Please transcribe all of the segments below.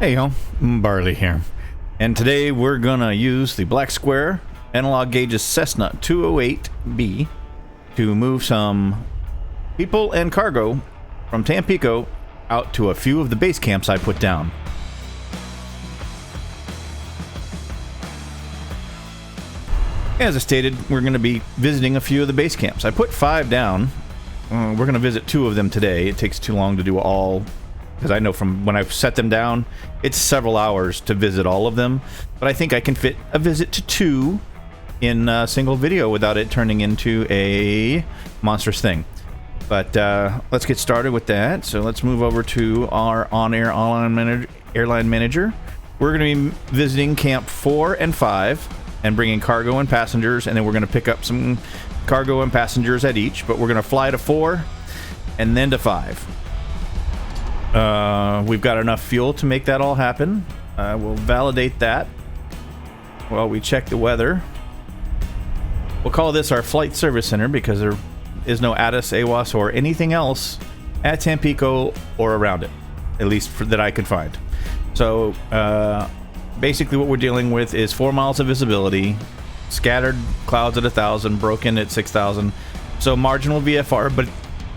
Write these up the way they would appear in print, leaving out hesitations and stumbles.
Hey y'all, Barley here, and today we're gonna use the Black Square analog gauges Cessna 208b to move some people and cargo from Tampico out to a few of the base camps I put down. As I stated, we're going to be visiting a few of the base camps. I put 5 down. We're going to visit 2 of them today. It takes too long to do all, because I know from when I've set them down, it's several hours to visit all of them. But I think I can fit a visit to 2 in a single video without it turning into a monstrous thing. But let's get started with that. So let's move over to our OnAir airline manager. We're going to be visiting Camp 4 and 5 and bringing cargo and passengers, and then we're going to pick up some cargo and passengers at each, but we're going to fly to 4 and then to 5. We've got enough fuel to make that all happen. We'll validate that while we check the weather. We'll call this our flight service center because there is no ATIS, AWAS, or anything else at Tampico or around it, at least that I could find. So basically what we're dealing with is 4 miles of visibility, scattered clouds at 1,000, broken at 6,000, so marginal VFR. But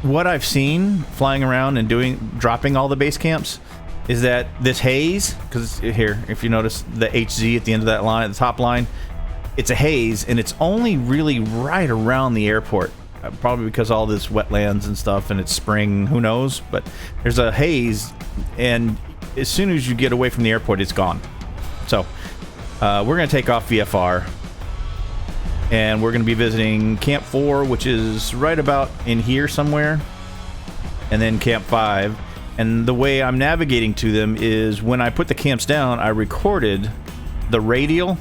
what I've seen flying around and dropping all the base camps is that this haze, because here, if you notice the HZ at the end of that line, the top line, it's a haze, and it's only really right around the airport, probably because all this wetlands and stuff, and it's spring, who knows, but there's a haze, and as soon as you get away from the airport, it's gone. So we're going to take off VFR, and we're going to be visiting Camp 4, which is right about in here somewhere, and then Camp 5. And the way I'm navigating to them is when I put the camps down, I recorded the radial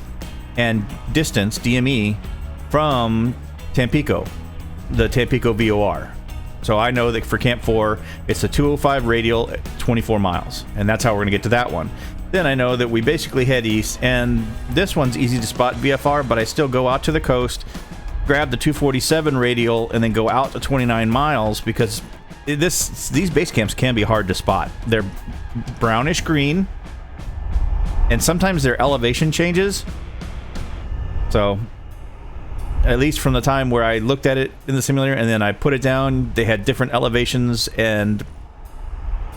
and distance, DME, from Tampico, the Tampico VOR. So I know that for Camp 4, it's a 205 radial at 24 miles, and that's how we're going to get to that one. Then I know that we basically head east, and this one's easy to spot VFR, but I still go out to the coast, grab the 247 radial, and then go out to 29 miles because these base camps can be hard to spot. They're brownish green, and sometimes their elevation changes. So at least from the time where I looked at it in the simulator and then I put it down, they had different elevations, and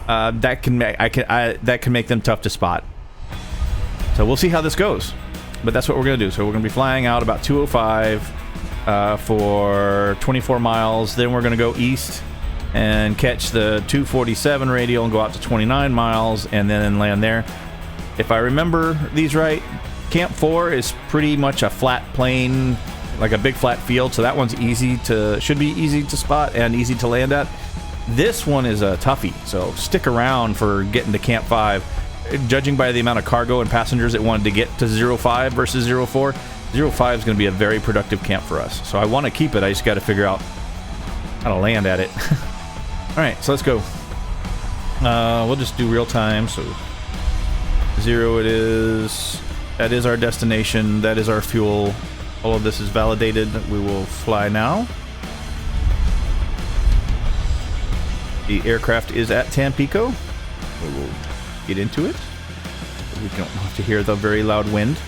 that can make them tough to spot. So we'll see how this goes, but that's what we're going to do. So we're going to be flying out about 205 for 24 miles. Then we're going to go east and catch the 247 radial and go out to 29 miles and then land there. If I remember these right, Camp 4 is pretty much a flat plane, like a big flat field, so that one's should be easy to spot and easy to land at. This one is a toughie, so stick around for getting to Camp 5. Judging by the amount of cargo and passengers it wanted to get to 05 versus 04, 05 is going to be a very productive camp for us. So I want to keep it, I just got to figure out how to land at it. Alright, so let's go. We'll just do real time, so 0 it is. That is our destination, that is our fuel. All of this is validated. We will fly now. The aircraft is at Tampico. We will get into it. We don't have to hear the very loud wind.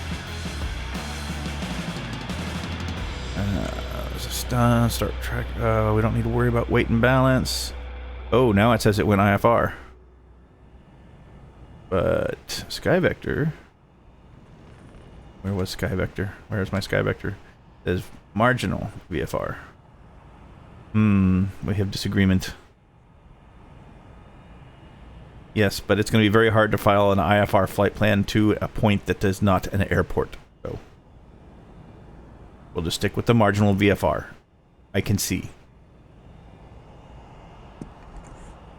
Start track. We don't need to worry about weight and balance. Oh, now it says it went IFR. But Sky Vector. Where was Sky Vector? Where's my Sky Vector? It says marginal VFR. We have disagreement. Yes, but it's going to be very hard to file an IFR flight plan to a point that is not an airport. So we'll just stick with the marginal VFR. I can see.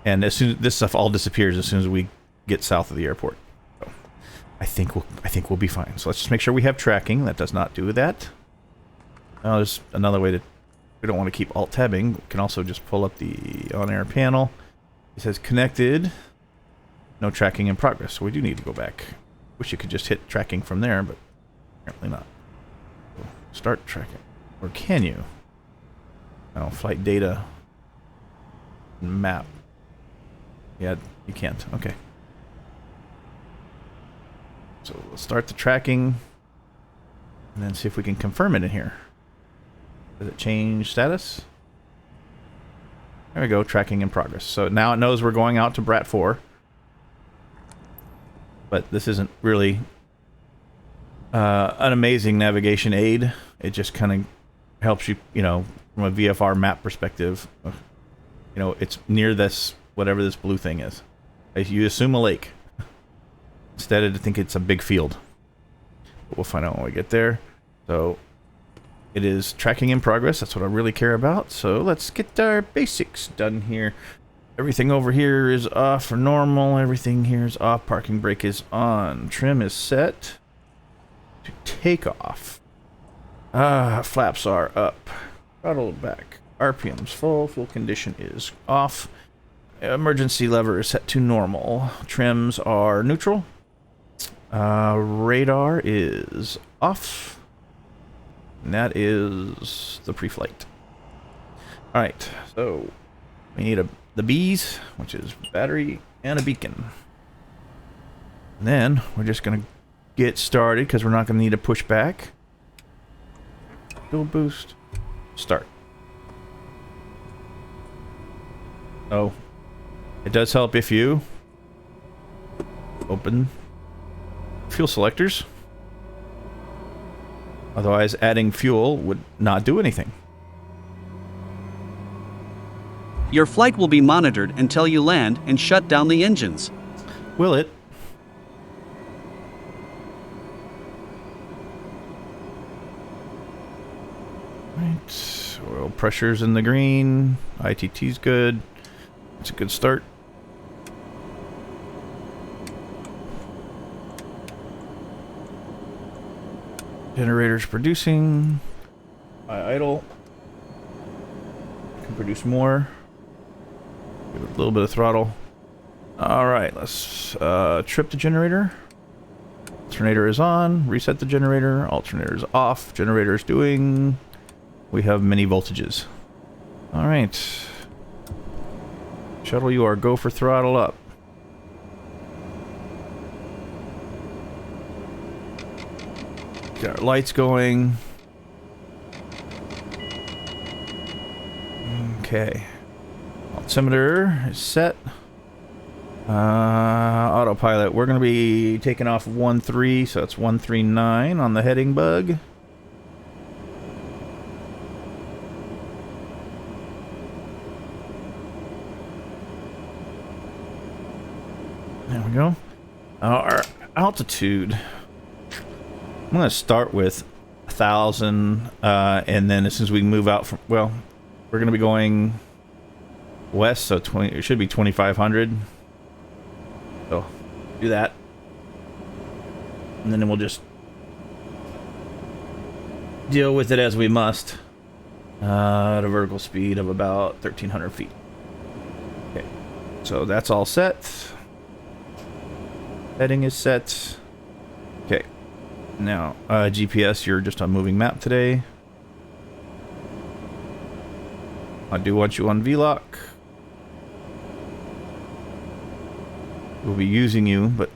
And as soon as this stuff all disappears as soon as we get south of the airport. So I think we'll be fine. So let's just make sure we have tracking. That does not do that. Now there's another way to. We don't want to keep alt-tabbing. We can also just pull up the on-air panel. It says connected. No tracking in progress, so we do need to go back. Wish you could just hit tracking from there, but apparently not. So start tracking. Or can you? No, flight data. Map. Yeah, you can't. Okay. let's start the tracking and then see if we can confirm it in here. Does it change status? There we go, tracking in progress. So now it knows we're going out to Brat 4. But this isn't really an amazing navigation aid. It just kind of helps you, you know, from a VFR map perspective. You know, it's near this, whatever this blue thing is. You assume a lake. Instead, I think it's a big field. But we'll find out when we get there. So it is tracking in progress. That's what I really care about. So let's get our basics done here. Everything over here is off for normal. Everything here is off. Parking brake is on. Trim is set to takeoff. Flaps are up. Throttle back. RPM's full. Fuel condition is off. Emergency lever is set to normal. Trims are neutral. Radar is off. And that is the pre-flight. Alright, so we need the B's, which is battery and a beacon. And then we're just going to get started because we're not going to need to push back. Fuel boost. Start. Oh, it does help if you open fuel selectors. Otherwise, adding fuel would not do anything. Your flight will be monitored until you land and shut down the engines. Will it? Right. Oil pressure's in the green. ITT's good. It's a good start. Generator's producing. Idle. Can produce more. Give it a little bit of throttle. Alright, let's trip the generator. Alternator is on. Reset the generator. Alternator is off. Generator is doing. We have many voltages. Alright. Shuttle, you are go for throttle up. Got our lights going. Okay. Altimeter is set. Autopilot. We're going to be taking off 1-3, so it's 139 on the heading bug. There we go. Our altitude. I'm going to start with 1,000, and then as soon as we move out from, well, we're going to be going west, so it should be 2,500. So do that, and then we'll just deal with it as we must at a vertical speed of about 1,300 feet. Okay, so that's all set. Heading is set. Okay. Now, GPS, you're just on moving map today. I do want you on VLOC. We'll be using you, but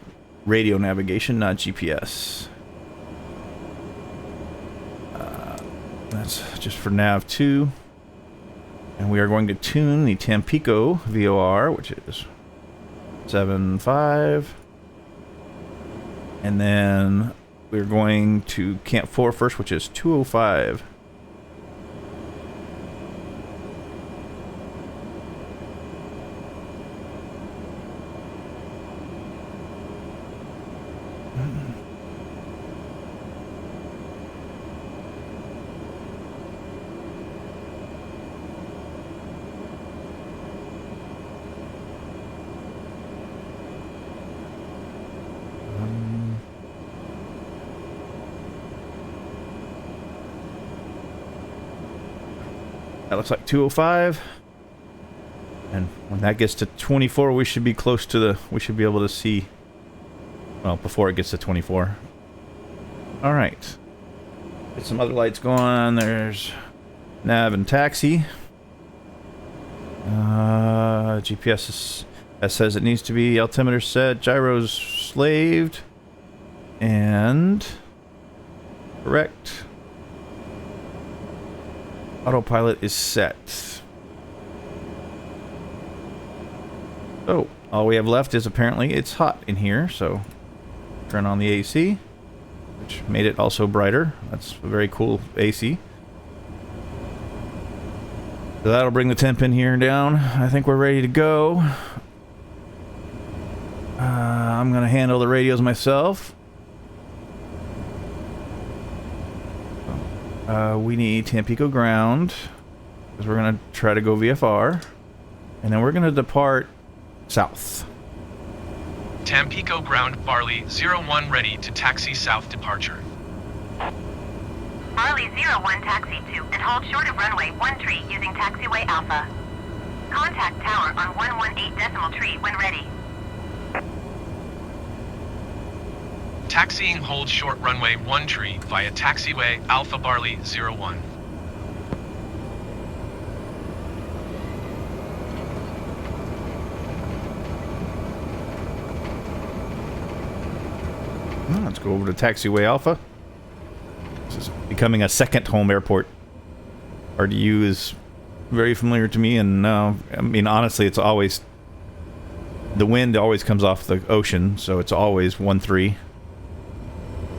radio navigation, not GPS. That's just for nav 2. And we are going to tune the Tampico VOR, which is 7.5. And then we're going to Camp 4 first, which is 205. That looks like 205. And when that gets to 24, we should be close to the... We should be able to see... Well, before it gets to 24. Alright. Get some other lights going on. There's nav and taxi. GPS says it needs to be altimeter set. Gyros slaved. And correct. Autopilot is set. So all we have left is apparently it's hot in here, so turn on the AC, which made it also brighter. That's a very cool AC. So that'll bring the temp in here down. I think we're ready to go. I'm gonna handle the radios myself. We need Tampico ground, because we're gonna try to go VFR, and then we're gonna depart south. Tampico ground Barley 01 ready to taxi south departure. Barley 01 taxi to and hold short of runway 13 using taxiway Alpha. Contact tower on 118.3 when ready. Taxiing hold short runway 13 via taxiway Alpha Barley 01. Let's go over to taxiway Alpha. This is becoming a second home airport. RDU is very familiar to me, and I mean, honestly, it's always, the wind always comes off the ocean, so it's always 1-3.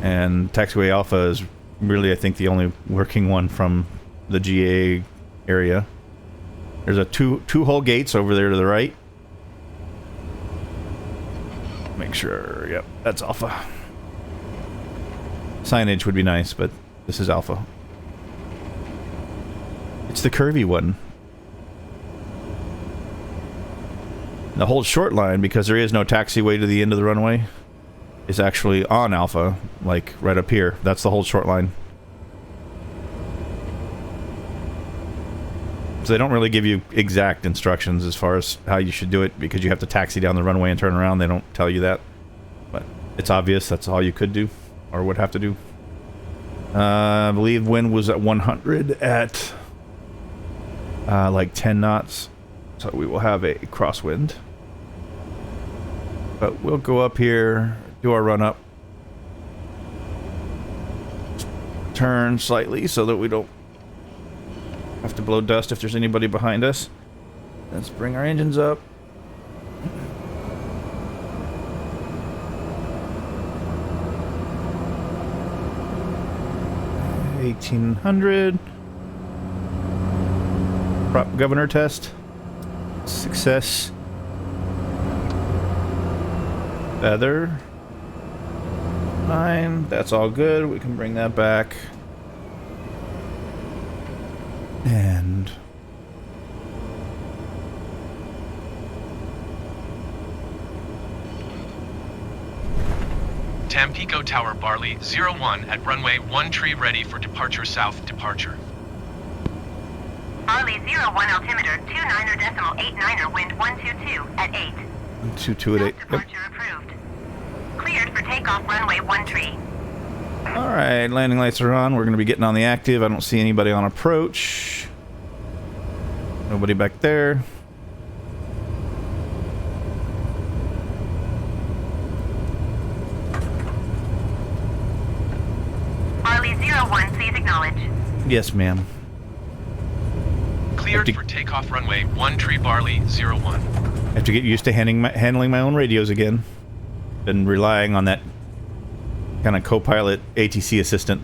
And taxiway Alpha is really, I think, the only working one from the GA area. There's a two-hole gates over there to the right. Make sure, yep, that's Alpha. Signage would be nice, but this is Alpha. It's the curvy one. The whole short line, because there is no taxiway to the end of the runway, is actually on Alpha, like right up here. That's the whole short line. So they don't really give you exact instructions as far as how you should do it, because you have to taxi down the runway and turn around. They don't tell you that. But it's obvious that's all you could do, or would have to do. I believe wind was at 100 at like 10 knots. So we will have a crosswind. But we'll go up here, do our run up. Turn slightly so that we don't have to blow dust if there's anybody behind us. Let's bring our engines up. $1,800. Prop governor test. Success. Feather. 9. That's all good. We can bring that back. And Tampico Tower Barley 01 at runway 13 ready for departure south departure. Barley 01 altimeter 29.89er wind 122 at 8. 122 at 8. Yep. Departure approved. Cleared for takeoff runway 13. Alright, landing lights are on. We're going to be getting on the active. I don't see anybody on approach. Nobody back there. Barley 01, please acknowledge. Yes, ma'am. Cleared for takeoff runway 13 Barley 01. I have to get used to handling my own radios again. Been relying on that kind of co-pilot ATC assistant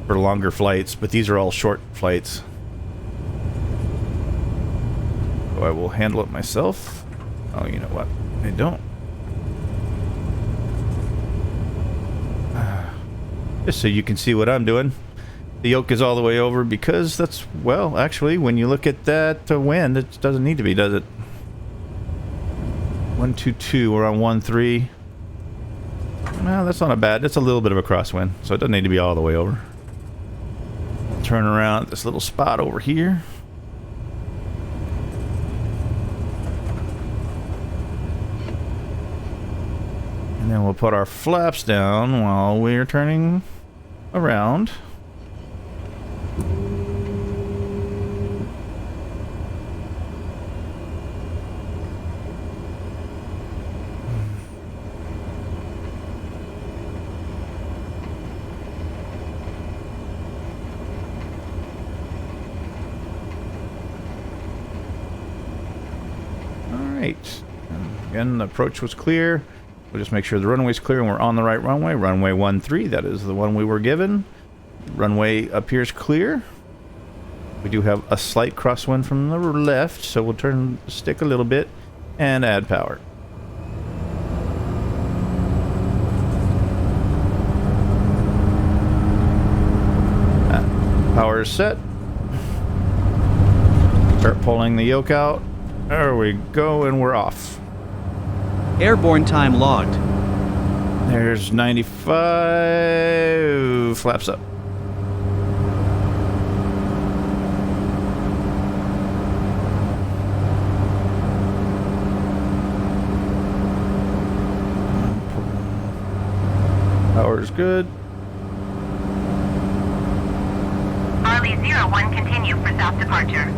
for longer flights, but these are all short flights. So I will handle it myself. Oh, you know what? I don't. Just so you can see what I'm doing. The yoke is all the way over because that's, well, actually, when you look at that wind, it doesn't need to be, does it? 122, we're on 13. Well, that's not a bad, it's a little bit of a crosswind, so it doesn't need to be all the way over. Turn around at this little spot over here. And then we'll put our flaps down while we're turning around. Again, the approach was clear. We'll just make sure the runway's clear and we're on the right runway. Runway 13, that is the one we were given. Runway appears clear. We do have a slight crosswind from the left, so we'll turn the stick a little bit and add power. Power is set. Start pulling the yoke out. There we go, and we're off. Airborne time logged. There's 95. Flaps up. Power's good. Barley 01, continue for south departure.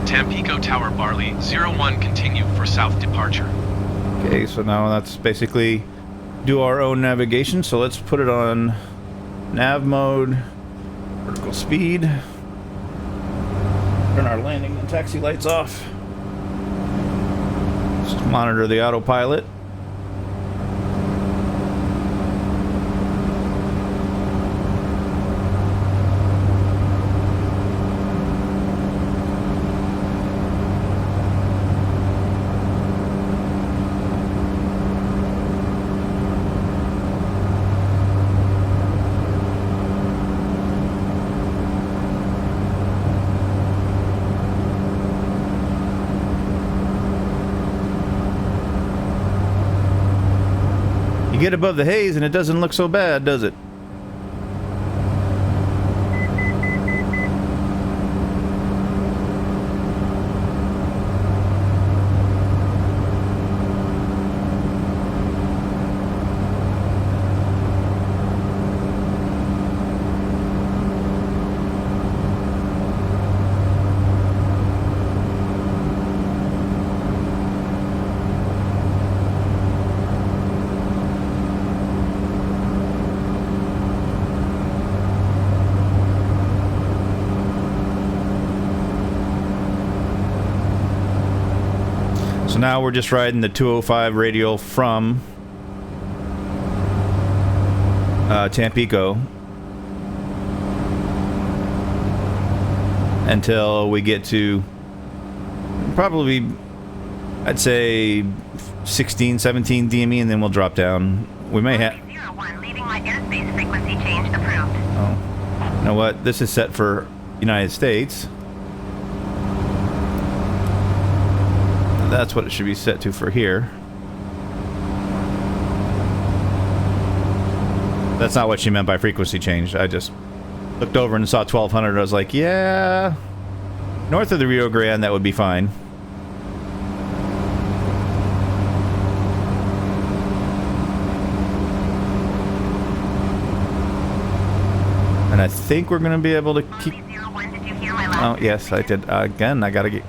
Tampico Tower Barley 01, continue for south departure. Okay, so now that's basically do our own navigation. So let's put it on nav mode, vertical speed. Turn our landing and taxi lights off. Just monitor the autopilot. You get above the haze and it doesn't look so bad, does it? So now we're just riding the 205 radial from Tampico until we get to probably, I'd say 16, 17 DME, and then we'll drop down. We may have... 01, leaving my airspace frequency change approved. Oh. You know what? This is set for United States. That's what it should be set to for here. That's not what she meant by frequency change. I just looked over and saw 1200. I was like, yeah, north of the Rio Grande, that would be fine. And I think we're going to be able to keep... Did you hear my last Oh, yes, I did. Again, I got to get...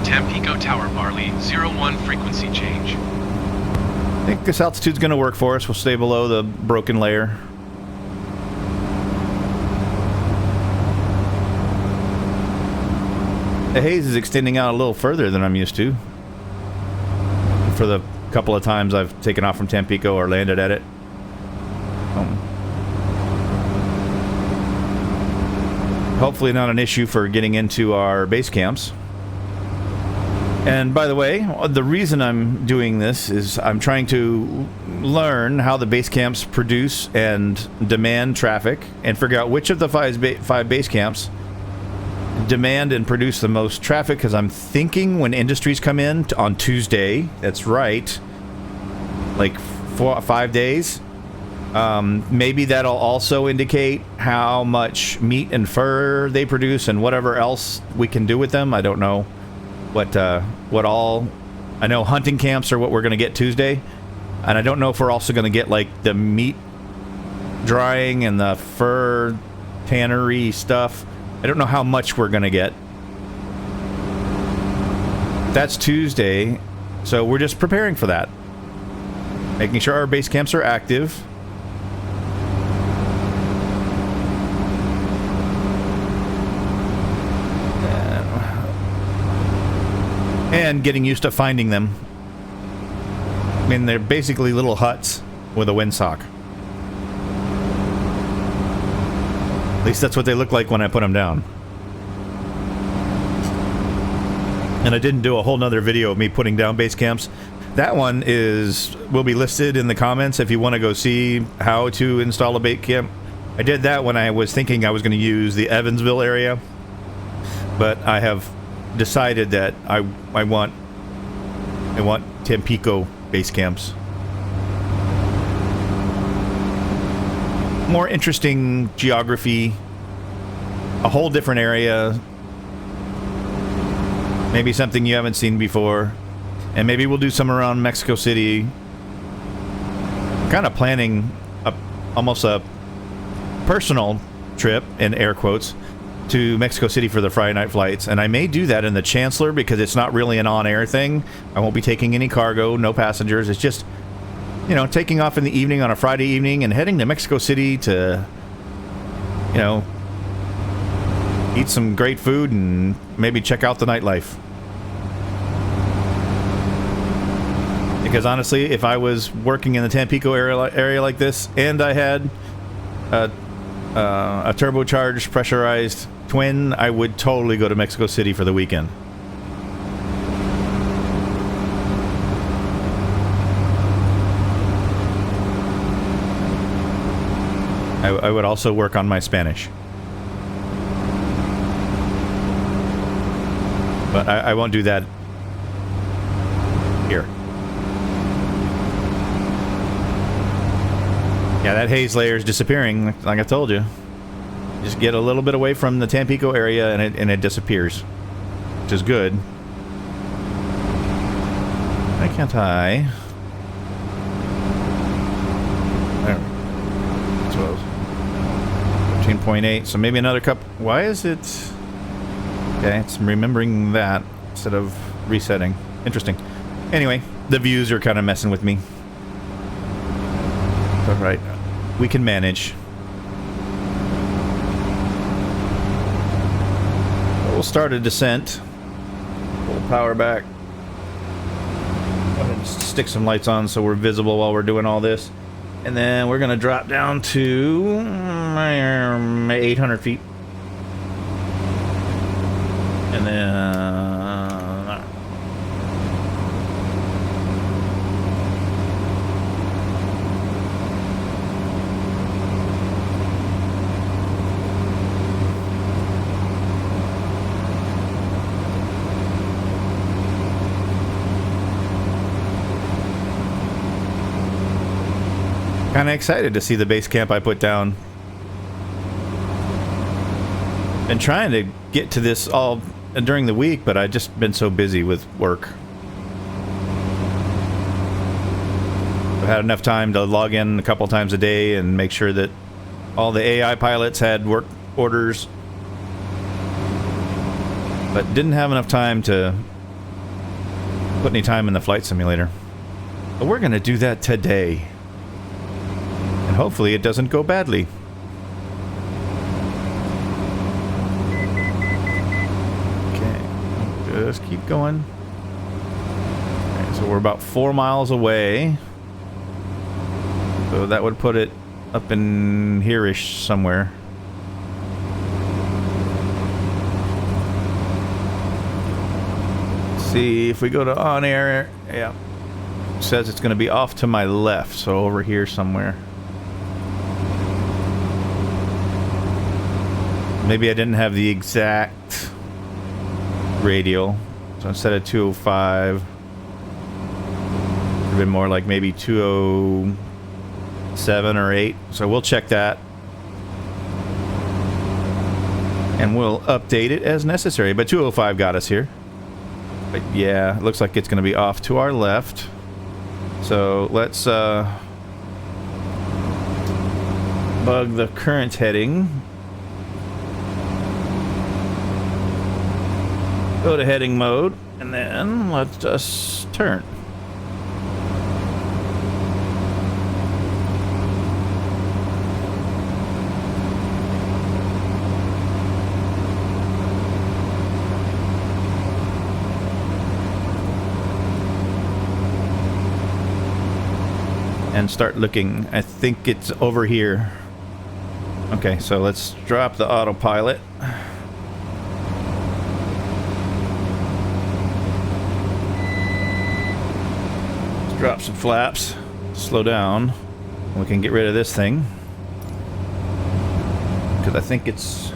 Tampico Tower Barley 01, frequency change. I think this altitude's going to work for us. We'll stay below the broken layer. The haze is extending out a little further than I'm used to. For the couple of times I've taken off from Tampico or landed at it. Hopefully not an issue for getting into our base camps. And by the way, the reason I'm doing this is I'm trying to learn how the base camps produce and demand traffic and figure out which of the five base camps demand and produce the most traffic, because I'm thinking when industries come in on Tuesday, that's right, like 4 or 5 days, maybe that'll also indicate how much meat and fur they produce and whatever else we can do with them. I don't know what all... I know hunting camps are what we're going to get Tuesday, and I don't know if we're also going to get like the meat drying and the fur tannery stuff. I don't know how much we're going to get. That's Tuesday, so we're just preparing for that. Making sure our base camps are active. and getting used to finding them. I mean, they're basically little huts with a windsock. At least that's what they look like when I put them down. And I didn't do a whole nother video of me putting down base camps. That one will be listed in the comments if you want to go see how to install a base camp. I did that when I was thinking I was going to use the Evansville area, but I have decided that I want Tampico base camps. More interesting geography, a whole different area, maybe something you haven't seen before, and maybe we'll do some around Mexico City. Kind of planning almost a personal trip, in air quotes, to Mexico City for the Friday night flights, and I may do that in the Chancellor because it's not really an on-air thing. I won't be taking any cargo, no passengers. It's just, you know, taking off in the evening on a Friday evening and heading to Mexico City to, you know, eat some great food and maybe check out the nightlife. Because honestly, if I was working in the Tampico area like this and I had a turbocharged pressurized twin, I would totally go to Mexico City for the weekend. I would also work on my Spanish. But I won't do that here. Yeah, that haze layer is disappearing, like I told you. Just get a little bit away from the Tampico area and it disappears, which is good. Why can't I? There. 12. 13.8. So maybe another cup. Why is it? Okay, it's remembering that instead of resetting. Interesting. Anyway, the views are kind of messing with me. All right, we can manage. We'll start a descent. Pull power back. Go ahead and stick some lights on so we're visible while we're doing all this. And then we're going to drop down to 800 feet. And then... kind of excited to see the base camp I put down. Been trying to get to this all during the week, but I've just been so busy with work. I've had enough time to log in a couple times a day and make sure that all the AI pilots had work orders, but didn't have enough time to put any time in the flight simulator. But we're going to do that today. And hopefully it doesn't go badly. Okay, just keep going. Okay, so we're about 4 miles away. So that would put it up in here-ish somewhere. Let's see if we go to OnAir. Yeah. It says it's going to be off to my left, so over here somewhere. Maybe I didn't have the exact radial, so instead of 205, it would have been more like maybe 207 or 8. So we'll check that, and we'll update it as necessary. But 205 got us here. But yeah, it looks like it's going to be off to our left. So let's bug the current heading. Go to heading mode, and then let's just turn. and start looking. I think it's over here. Okay, so let's drop the autopilot. Let's drop some flaps. Slow down. We can get rid of this thing. Because I think it's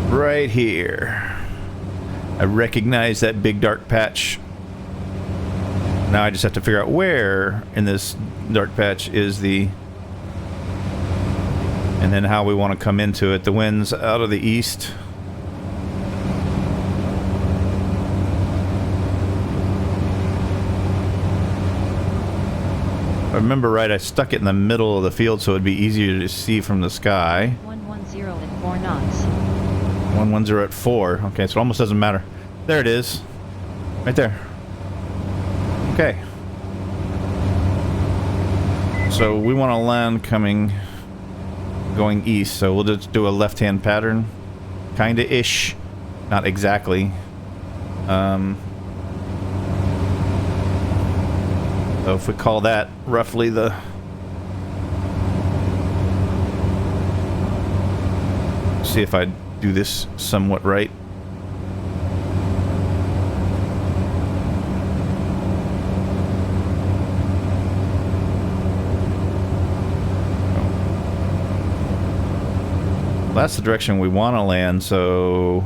right here. I recognize that big dark patch. Now I just have to figure out where in this dark patch is the... and then how we want to come into it. The wind's out of the east. If I remember right, I stuck it in the middle of the field so it'd be easier to see from the sky. 110 at 4 knots. 110 at 4. Okay, so it almost doesn't matter. There it is. Right there. Okay. So we want to land going east, so we'll just do a left-hand pattern. Kinda-ish. Not exactly. So if we call that roughly the... see if I do this somewhat right. That's the direction we want to land, so...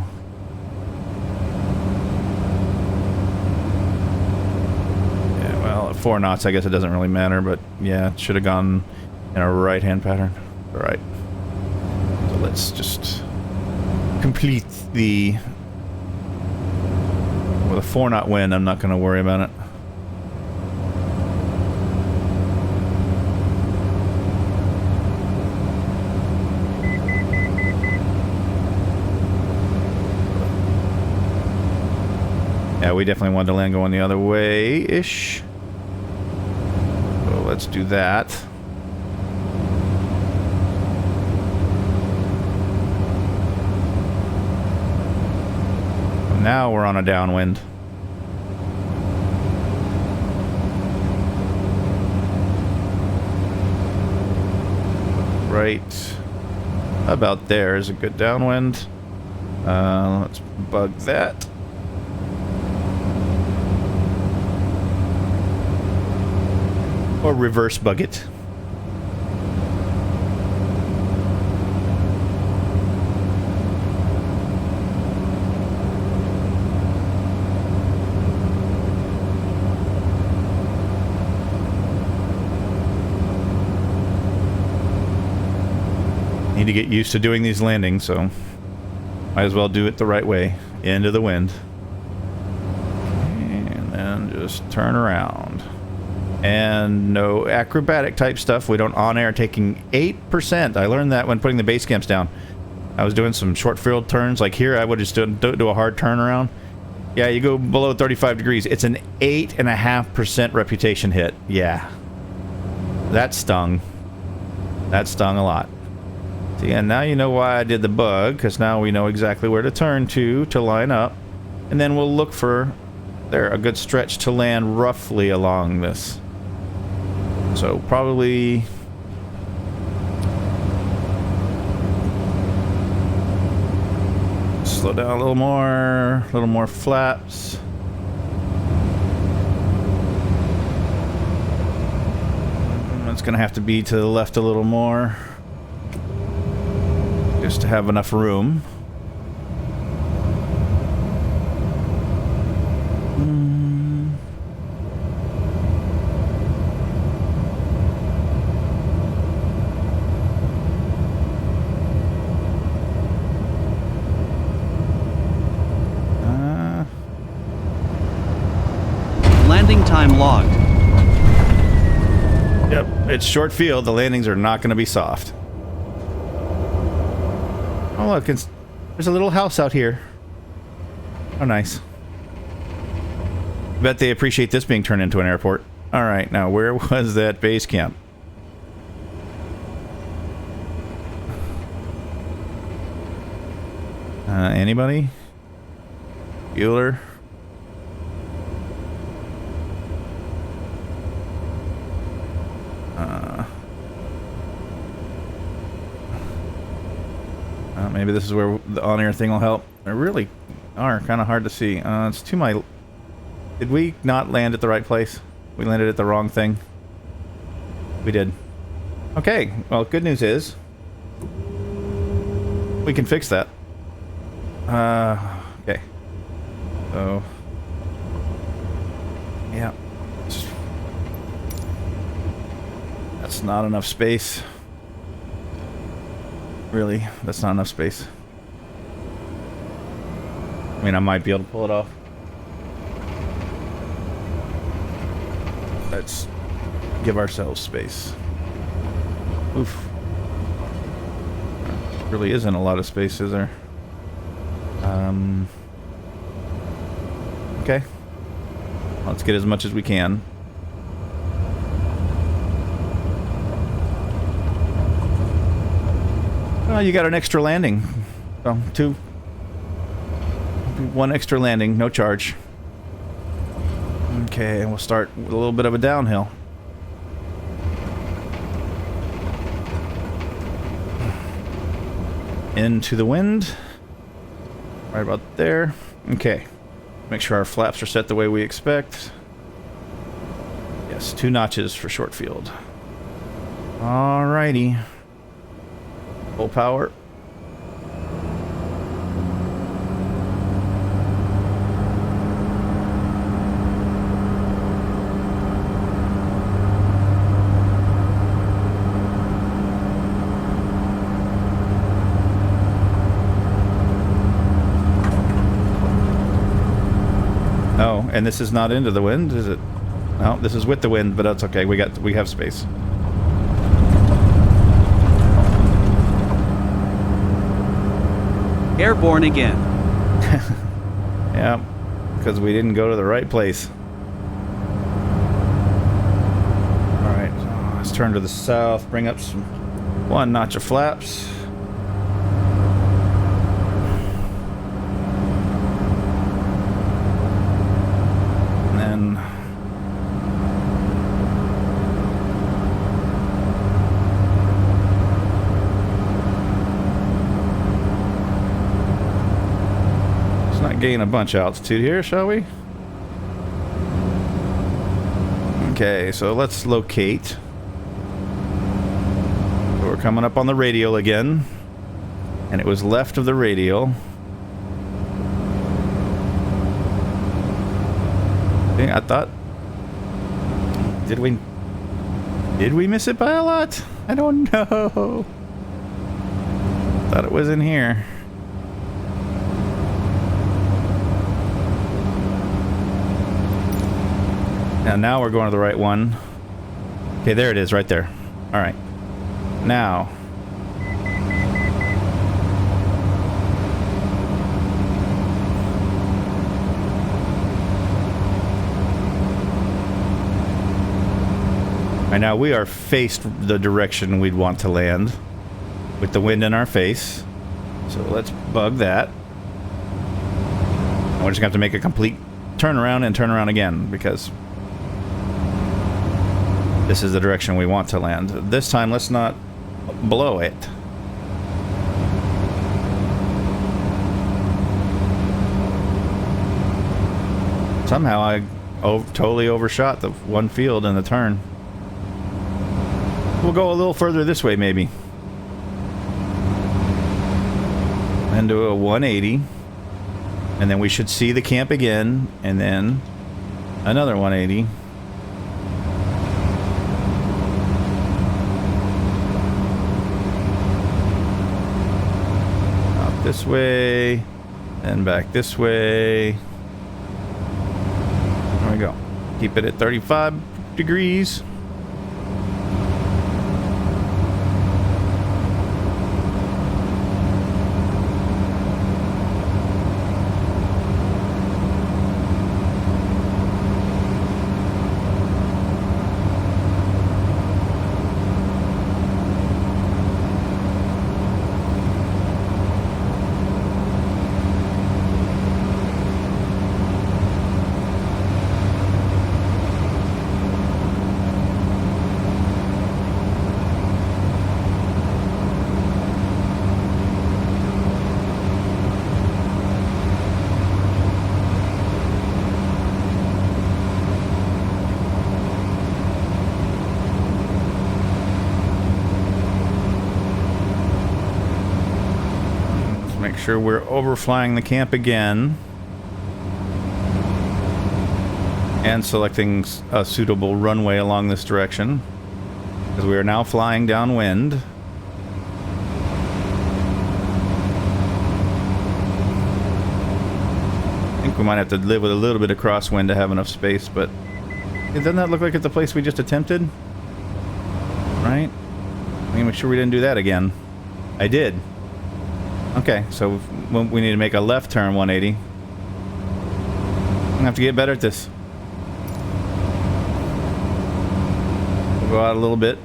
yeah, well, at 4 knots, I guess it doesn't really matter, but yeah, it should have gone in a right-hand pattern. Alright. So let's just complete the... with a 4-knot wind, I'm not going to worry about it. Yeah, we definitely wanted to land going the other way-ish. So let's do that. Now we're on a downwind. Right about there is a good downwind. Let's bug that. Or reverse bug it. Need to get used to doing these landings, so might as well do it the right way. Into the wind. And then just turn around. And no acrobatic type stuff. We don't on air, taking 8%. I learned that when putting the base camps down. I was doing some short field turns. Like here, I would just do a hard turnaround. Yeah, you go below 35 degrees. It's an 8.5% reputation hit. Yeah. That stung. That stung a lot. See, and now you know why I did the bug, because now we know exactly where to turn to line up. And then we'll look for a good stretch to land roughly along this. So probably slow down a little more flaps. It's gonna have to be to the left a little more, just to have enough room. Landing time logged. Yep, it's short field. The landings are not going to be soft. Oh look, there's a little house out here. Oh nice. Bet they appreciate this being turned into an airport. Alright, now where was that base camp? Anybody? Bueller? maybe this is where the on-air thing will help. They really are kind of hard to see. It's to my... Did we not land at the right place? We landed at the wrong thing. We did. Okay, well, good news is we can fix that. Okay. So... Yeah. That's not enough space. Really, that's not enough space. I mean, I might be able to pull it off. Let's give ourselves space. Oof. Really isn't a lot of space, is there? Okay. Let's get as much as we can. Oh, you got an extra landing. So, one extra landing, no charge. Okay, and we'll start with a little bit of a downhill. Into the wind. Right about there. Okay. Make sure our flaps are set the way we expect. Yes, 2 notches for short field. Alrighty. Full power. Oh, and this is not into the wind, is it? No, this is with the wind, but that's okay. We have space. Airborne again. Yeah, because we didn't go to the right place. Alright, let's turn to the south, bring up some 1 notch of flaps. And then gain a bunch of altitude here, shall we? Okay, so let's locate. So we're coming up on the radial again, and it was left of the radial. Okay, I thought, did we miss it by a lot? I don't know. Thought it was in here. Now we're going to the right one. Okay, there it is, right there. All right. Now. Right now we are faced the direction we'd want to land with the wind in our face. So let's bug that. And we're just going to have to make a complete turnaround and turn around again because this is the direction we want to land. This time, let's not blow it. Somehow I totally overshot the one field in the turn. We'll go a little further this way, maybe. And do a 180. And then we should see the camp again, and then another 180. This way, and back this way. There we go. Keep it at 35 degrees. sure we're overflying the camp again. And selecting a suitable runway along this direction. Because we are now flying downwind. I think we might have to live with a little bit of crosswind to have enough space, but doesn't that look like it's the place we just attempted? Right? Let me make sure we didn't do that again. I did. Okay, so we need to make a left turn 180. I'm gonna have to get better at this. We'll go out a little bit.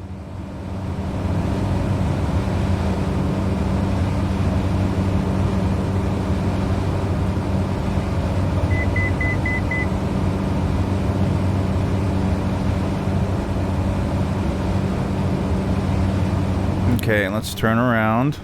Okay, let's turn around.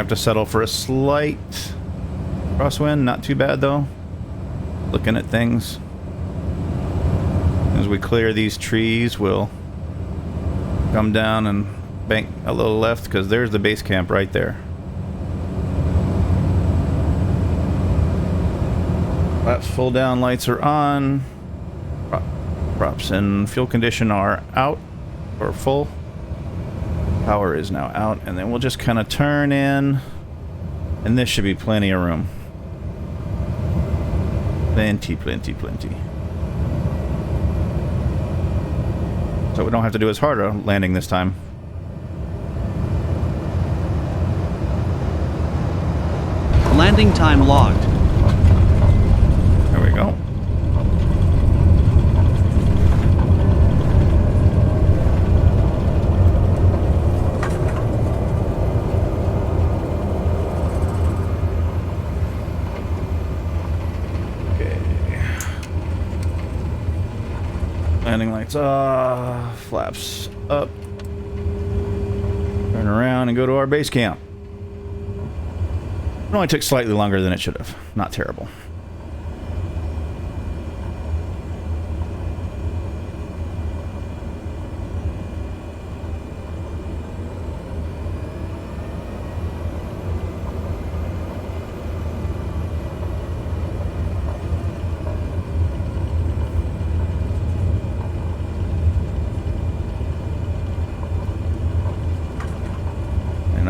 To settle for a slight crosswind, not too bad though. Looking at things. As we clear these trees, we'll come down and bank a little left because there's the base camp right there. Flaps full down, lights are on. Props and fuel condition are out or full. Power is now out, and then we'll just kind of turn in, and this should be plenty of room. Plenty. So we don't have to do as hard a landing this time. Landing time logged. There we go. Landing lights off, flaps up, turn around and go to our base camp. It only took slightly longer than it should have. Not terrible.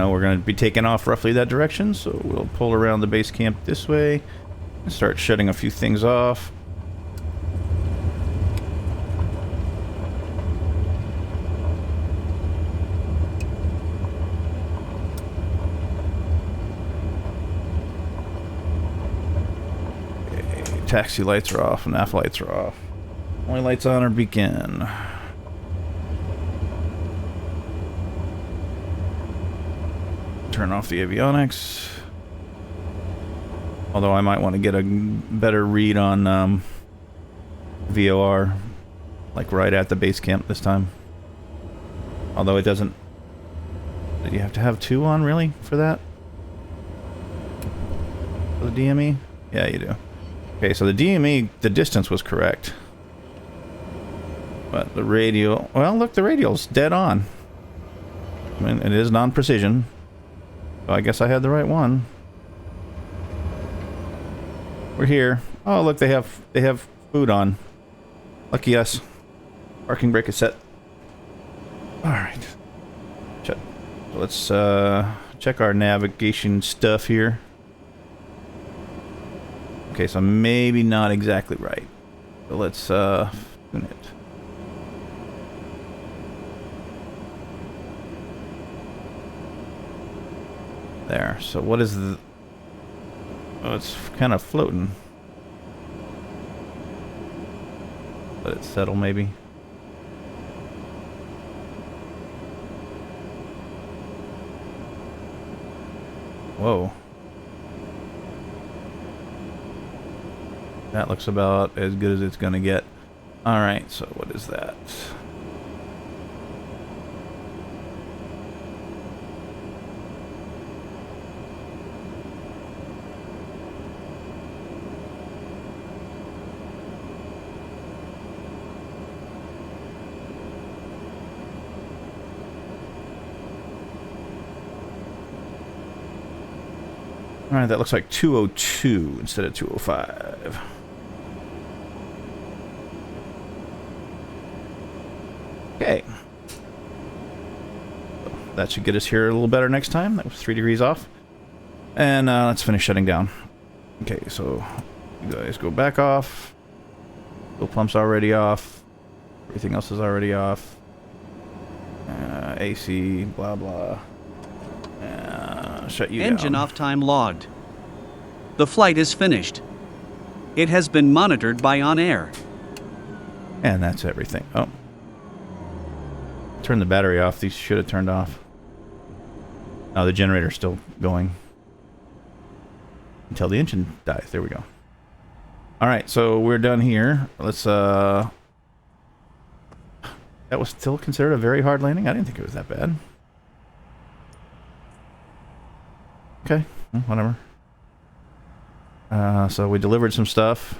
We're going to be taking off roughly that direction, so we'll pull around the base camp this way and start shutting a few things off. Okay, taxi lights are off and nav lights are off. Only lights on are beacon. Turn off the avionics. Although I might want to get a better read on VOR, like right at the base camp this time. Although it doesn't. Do you have to have two on really for that? For the DME? Yeah, you do. Okay, so the DME, the distance was correct. But the radial, well, look, the radial's dead on. I mean, it is non-precision. So I guess I had the right one. We're here. Oh, look, they have food on. Lucky us. Parking brake is set. All right. Let's check our navigation stuff here. Okay, so maybe not exactly right. But let's Unit. There. So what is the... Oh, it's kind of floating. Let it settle, maybe. Whoa. That looks about as good as it's going to get. Alright, so what is that? Alright, that looks like 202 instead of 205. Okay. So that should get us here a little better next time. That was 3 degrees off. And let's finish shutting down. Okay, so you guys go back off. Fuel pump's already off. Everything else is already off. AC, blah, blah. Shut you down. Engine off time logged. The flight is finished. It has been monitored by OnAir. And that's everything. Oh. Turn the battery off. These should have turned off. Oh, the generator's still going. Until the engine dies. There we go. Alright, so we're done here. Let's, that was still considered a very hard landing? I didn't think it was that bad. Okay, well, whatever. So we delivered some stuff.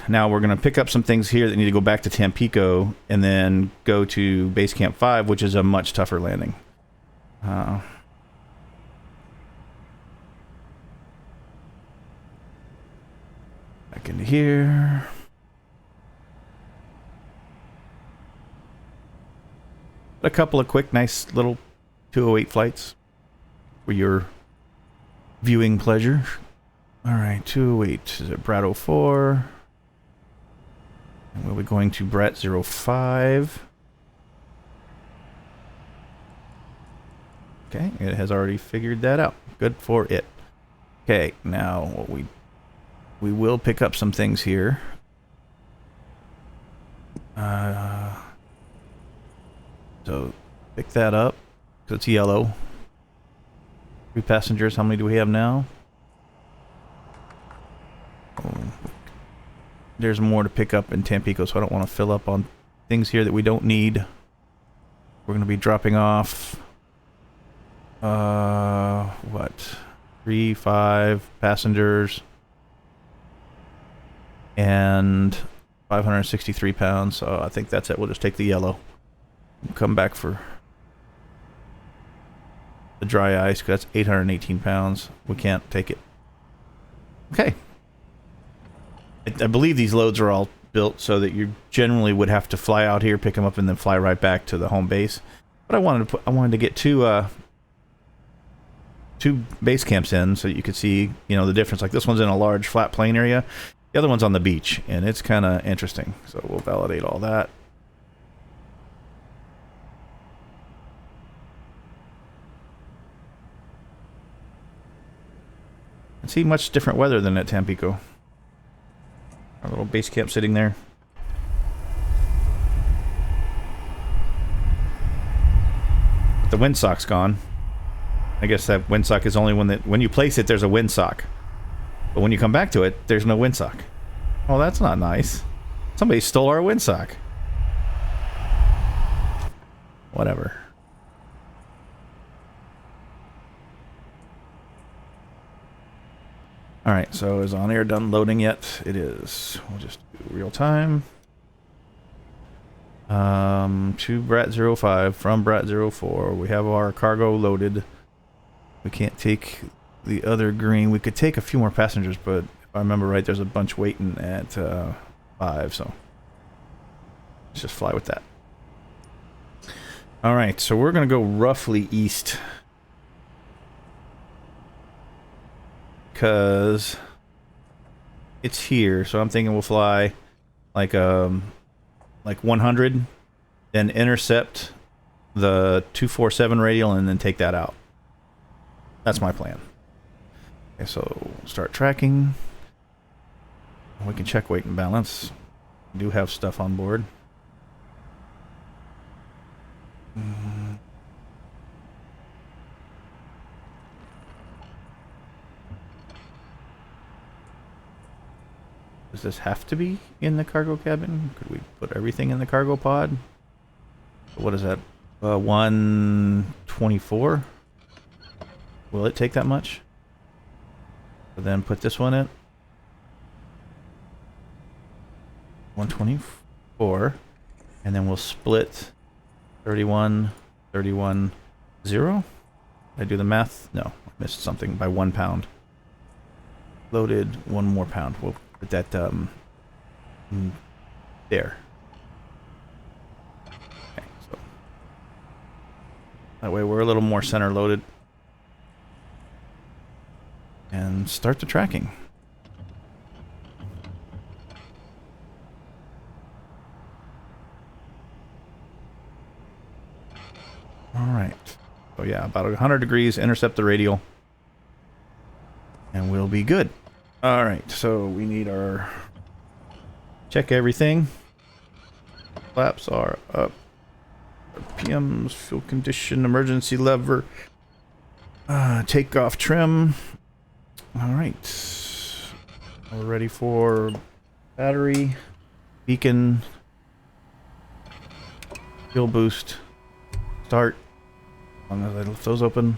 Now we're going to pick up some things here that need to go back to Tampico and then go to Basecamp 5, which is a much tougher landing. Back into here. A couple of quick, nice little 208 flights for your viewing pleasure. Alright, 208 is at Brad 04. And we'll be going to Brett 05. Okay, it has already figured that out. Good for it. Okay, now what we will pick up some things here. So pick that up because it's yellow. 3 passengers. How many do we have now? Oh, there's more to pick up in Tampico, so I don't want to fill up on things here that we don't need. We're going to be dropping off what? 3, 5 passengers and 563 pounds. So I think that's it. We'll just take the yellow. We'll come back for the dry ice because that's 818 pounds. We can't take it. Okay. I believe these loads are all built so that you generally would have to fly out here, pick them up, and then fly right back to the home base. But I wanted to get two base camps in so that you could see, you know, the difference. Like this one's in a large flat plain area. The other one's on the beach, and it's kind of interesting. So we'll validate all that. And see much different weather than at Tampico. Our little base camp sitting there. The windsock's gone. I guess that windsock is only when you place it, there's a windsock. But when you come back to it, there's no windsock. Oh, that's not nice. Somebody stole our windsock. Whatever. Alright, so is OnAir done loading yet? It is. We'll just do real time. To Brat 05 from Brat 04. We have our cargo loaded. We can't take the other green. We could take a few more passengers, but if I remember right, there's a bunch waiting at 5, so let's just fly with that. Alright, so we're going to go roughly east. Because it's here, so I'm thinking we'll fly like 100, then intercept the 247 radial and then take that out. That's my plan. Okay, so start tracking. We can check weight and balance. We do have stuff on board. Does this have to be in the cargo cabin? Could we put everything in the cargo pod? What is that? 124? Will it take that much? So then put this one in. 124. And then we'll split 31, 31, 0. Did I do the math? No, I missed something by 1 pound. Loaded 1 more pound. We'll put that there. Okay, so that way we're a little more center loaded. And start the tracking. All right. So yeah, about 100 degrees, intercept the radial, and we'll be good. All right, so we need our check everything. Flaps are up. RPMs, fuel condition, emergency lever, takeoff trim. All right, we're ready for battery, beacon, fuel boost, start. As long as I lift those open.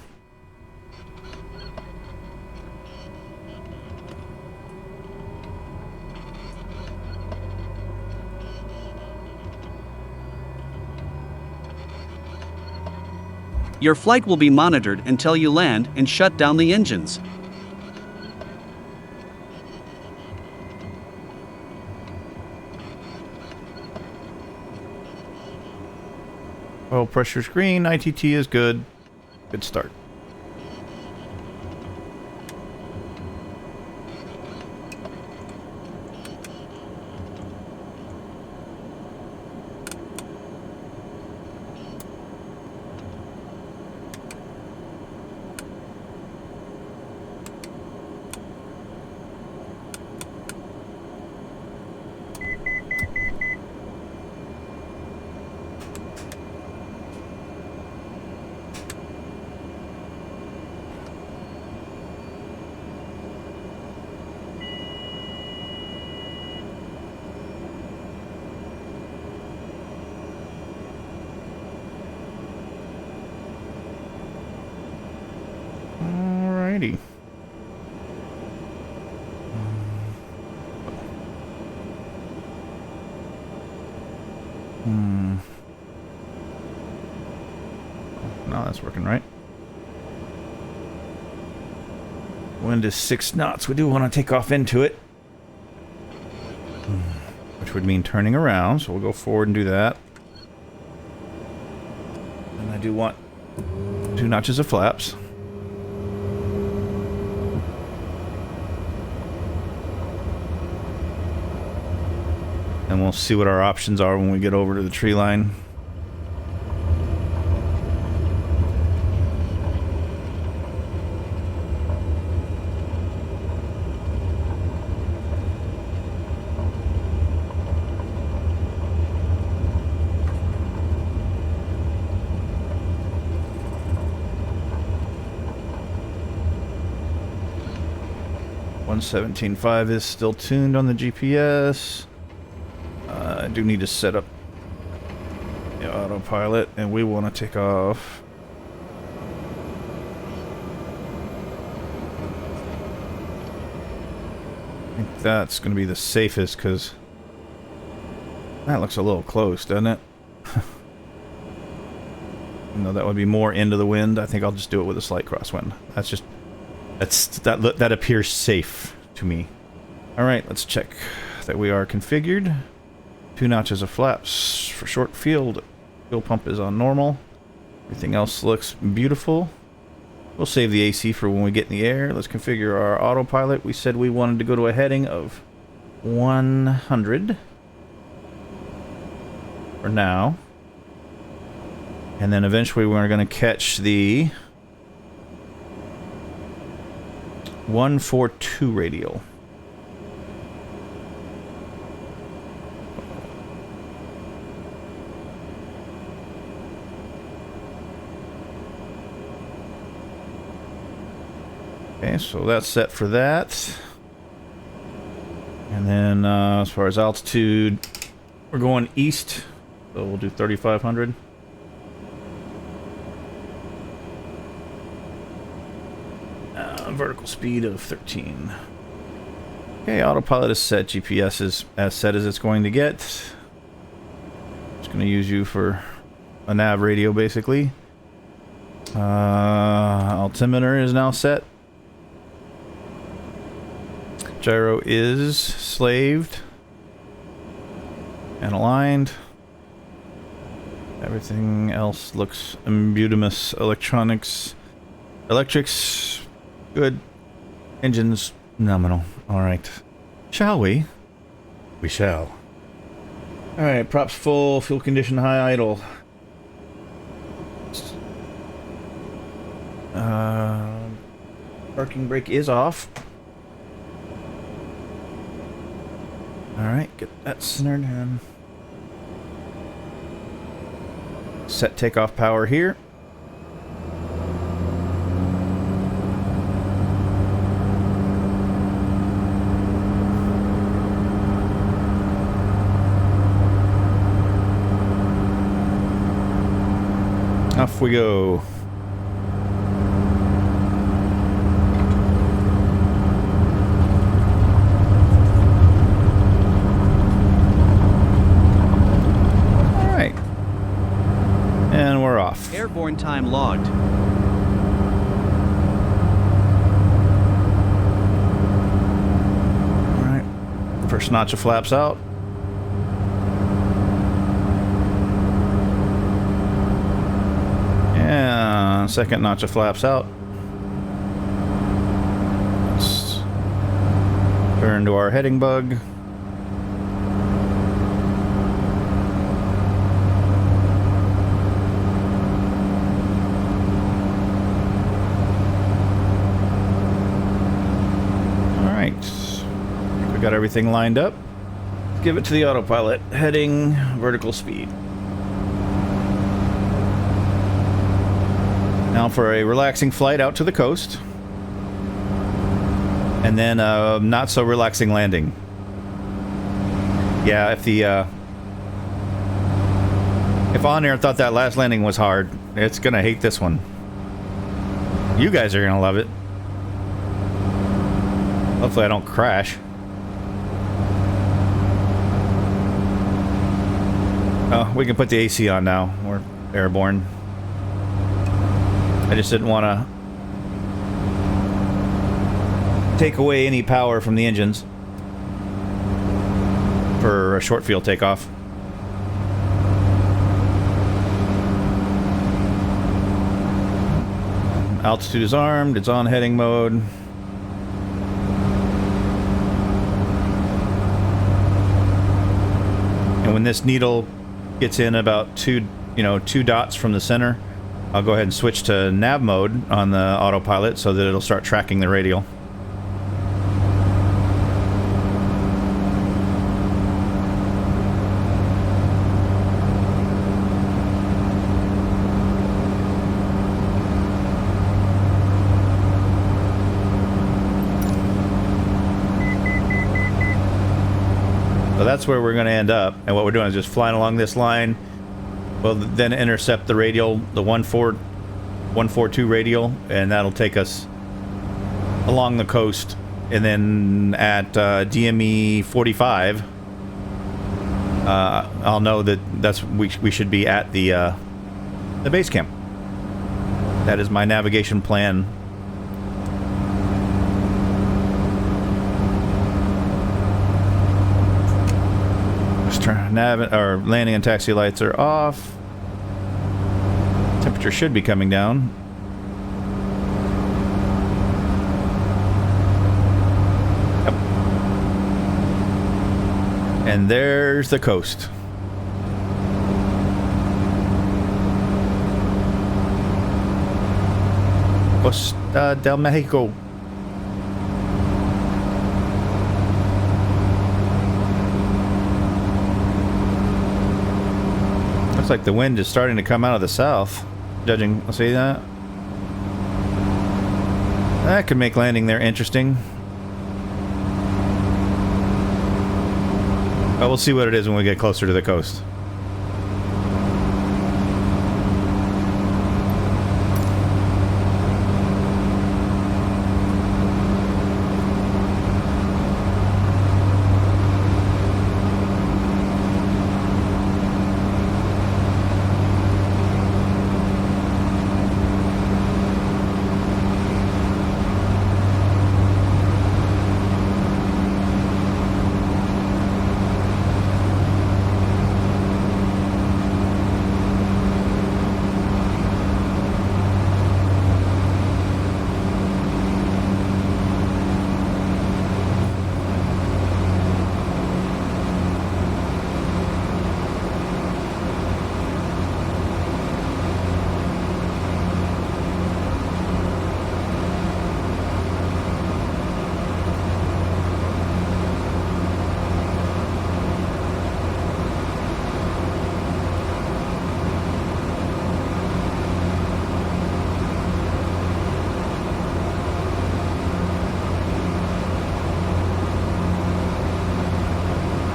Your flight will be monitored until you land and shut down the engines. Oil pressure's green, ITT is good. Good start. Alrighty. No, that's working right. Wind is 6 knots. We do want to take off into it, which would mean turning around, so we'll go forward and do that. And I do want 2 notches of flaps. And we'll see what our options are when we get over to the tree line. .117.5 is still tuned on the GPS. I do need to set up the autopilot, and we want to take off. I think that's going to be the safest, because that looks a little close, doesn't it? No, that would be more into the wind. I think I'll just do it with a slight crosswind. That appears safe to me. All right, let's check that we are configured. 2 notches of flaps for short field. Fuel pump is on normal. Everything else looks beautiful. We'll save the AC for when we get in the air. Let's configure our autopilot. We said we wanted to go to a heading of 100 for now. And then eventually we're going to catch the 142 radial. Okay, so that's set for that. And then as far as altitude, we're going east, so we'll do 3,500. Vertical speed of 13. Okay, autopilot is set. GPS is as set as it's going to get. Just going to use you for a nav radio, basically. Altimeter is now set. Gyro is slaved and aligned. Everything else looks imbutamous. Electrics, good. Engines, nominal. Alright. Shall we? We shall. Alright, props full, fuel condition high idle. Parking brake is off. Alright, get that centered and set takeoff power here. Off we go. Alright. And we're off. Airborne time logged. Alright. First notch of flaps out. And second notch of flaps out. Let's turn to our heading bug. Alright. We got everything lined up. Give it to the autopilot. Heading vertical speed. Now for a relaxing flight out to the coast. And then not so relaxing landing. Yeah, if OnAir thought that last landing was hard, it's gonna hate this one. You guys are gonna love it. Hopefully I don't crash. Oh, we can put the AC on now. We're airborne. I just didn't want to take away any power from the engines for a short field takeoff. Altitude is armed, it's on heading mode. And when this needle gets in about two dots from the center, I'll go ahead and switch to nav mode on the autopilot so that it'll start tracking the radial. So that's where we're going to end up, and what we're doing is just flying along this line. We'll then intercept the radial, the 142 radial, and that'll take us along the coast. And then at DME 45, I'll know that we should be at the base camp. That is my navigation plan. Landing and taxi lights are off. Temperature should be coming down. Yep. And there's the coast. Costa del Mexico. Looks like the wind is starting to come out of the south. Judging, see that? That could make landing there interesting. But we'll see what it is when we get closer to the coast.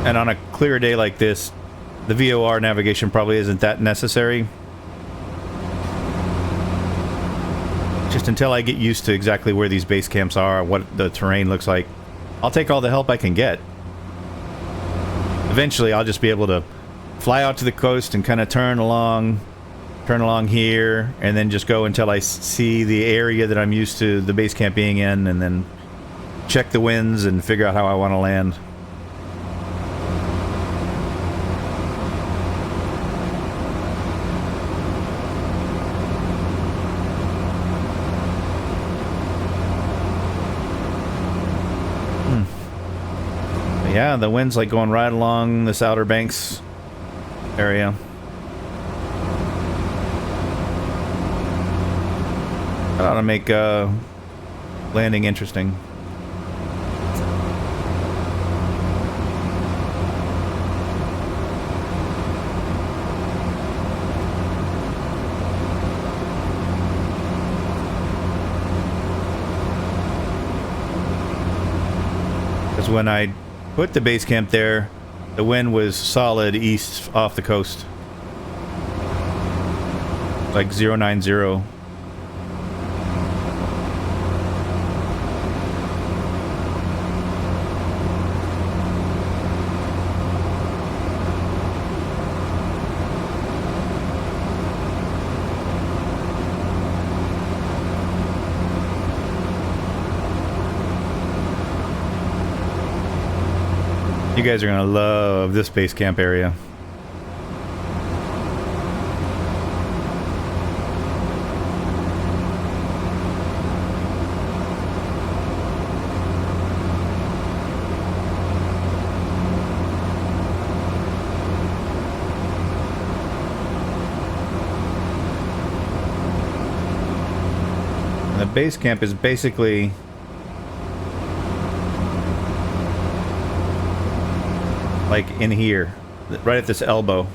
And on a clear day like this, the VOR navigation probably isn't that necessary. Just until I get used to exactly where these base camps are, what the terrain looks like, I'll take all the help I can get. Eventually, I'll just be able to fly out to the coast and kind of turn along here, and then just go until I see the area that I'm used to the base camp being in, and then check the winds and figure out how I want to land. Yeah, the wind's like going right along this Outer Banks area. That ought to make landing interesting. Because when I put the base camp there, the wind was solid east off the coast. Like 090. You guys are gonna love this base camp area. And the base camp is basically like in here, right at this elbow.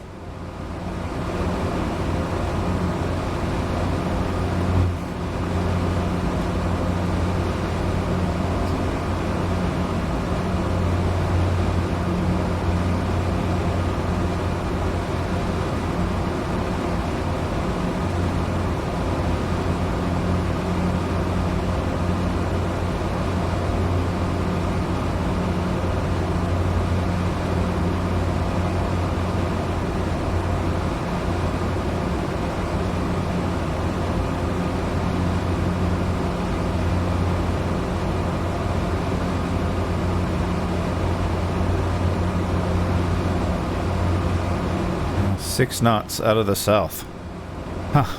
Six knots out of the south. Huh.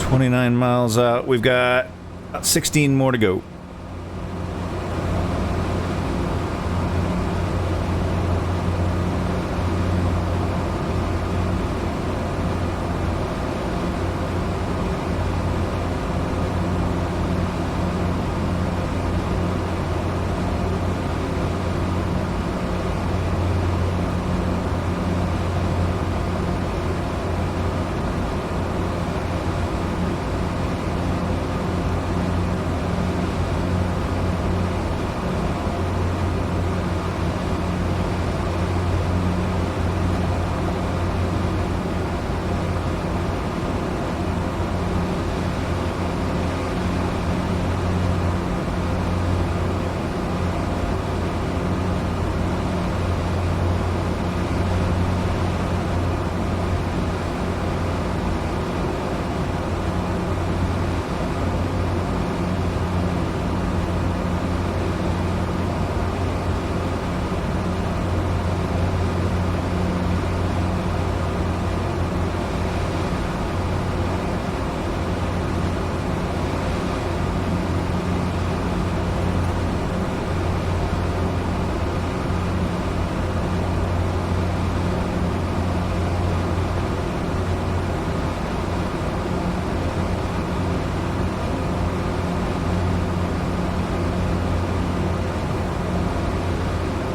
29 miles out. We've got about 16 more to go.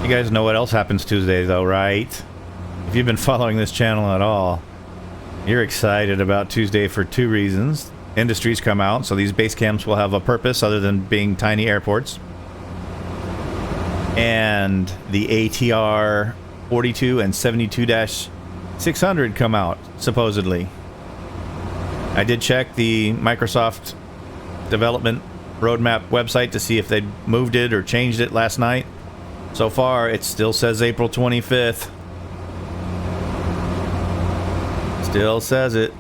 You guys know what else happens Tuesday, though, right? If you've been following this channel at all, you're excited about Tuesday for two reasons. Industries come out, so these base camps will have a purpose other than being tiny airports. And the ATR 42 and 72-600 come out, supposedly. I did check the Microsoft development roadmap website to see if they'd moved it or changed it last night. So far, it still says April 25th. Still says it.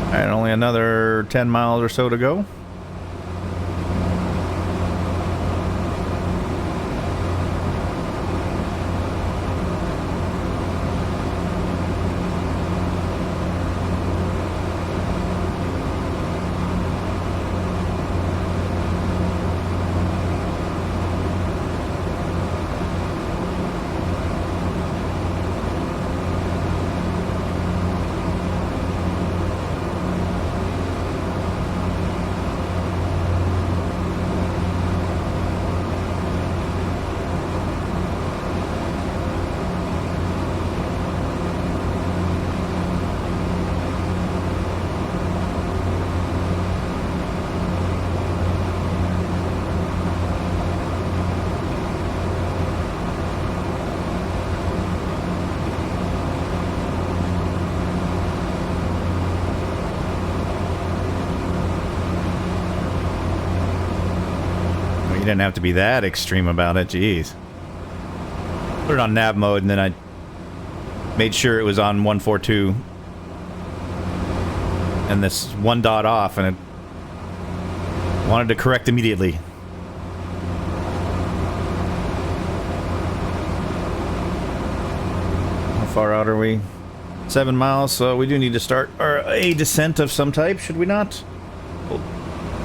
And only another 10 miles or so to go. You didn't have to be that extreme about it, jeez. Put it on nav mode and then I made sure it was on 142 and this one dot off, and it wanted to correct immediately. How far out are we? 7 miles, so we do need to start a descent of some type, should we not?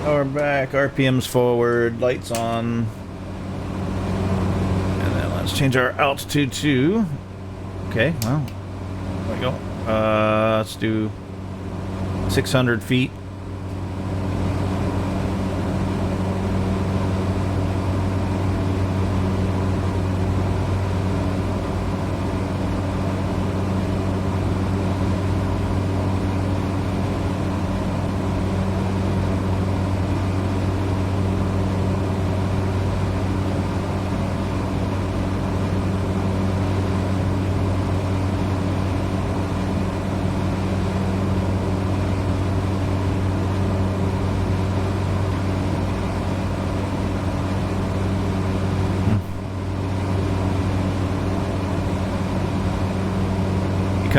Power back, RPMs forward, lights on. And then let's change our altitude to... Okay, well, there we go. Let's do 600 feet.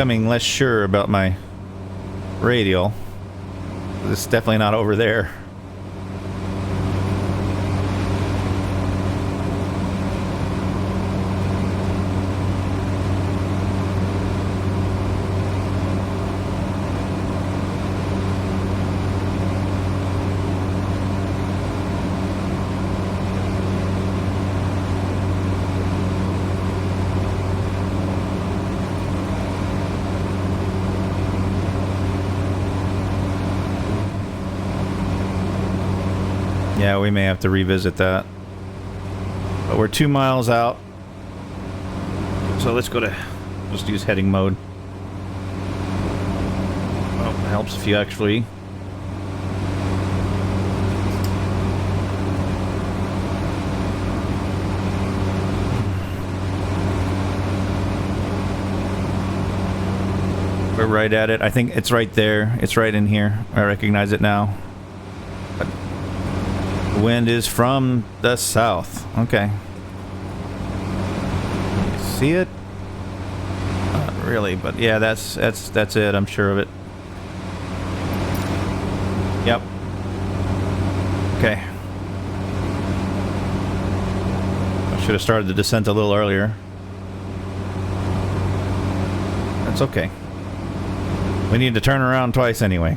becoming less sure about my radial. It's definitely not over there. Yeah, we may have to revisit that. But we're 2 miles out. So let's go to... Just use heading mode. Oh, it helps if you actually... We're right at it. I think it's right there. It's right in here. I recognize it now. Wind is from the south. Okay. See it? Not really, but yeah, that's it. I'm sure of it. Yep. Okay. I should have started the descent a little earlier. That's okay. We need to turn around twice anyway.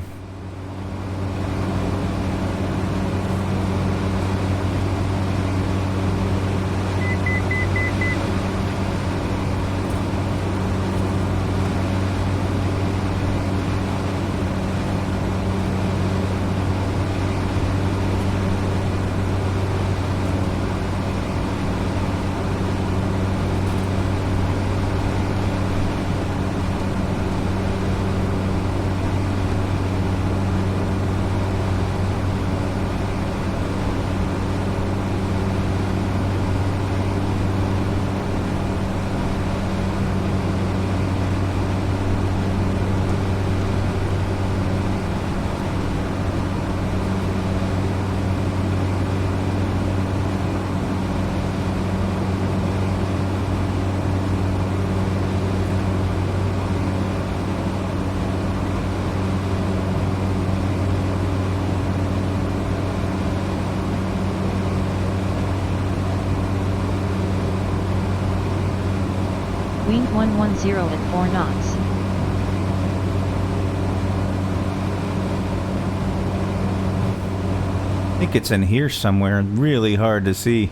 Wind 110 at 4 knots. I think it's in here somewhere. Really hard to see.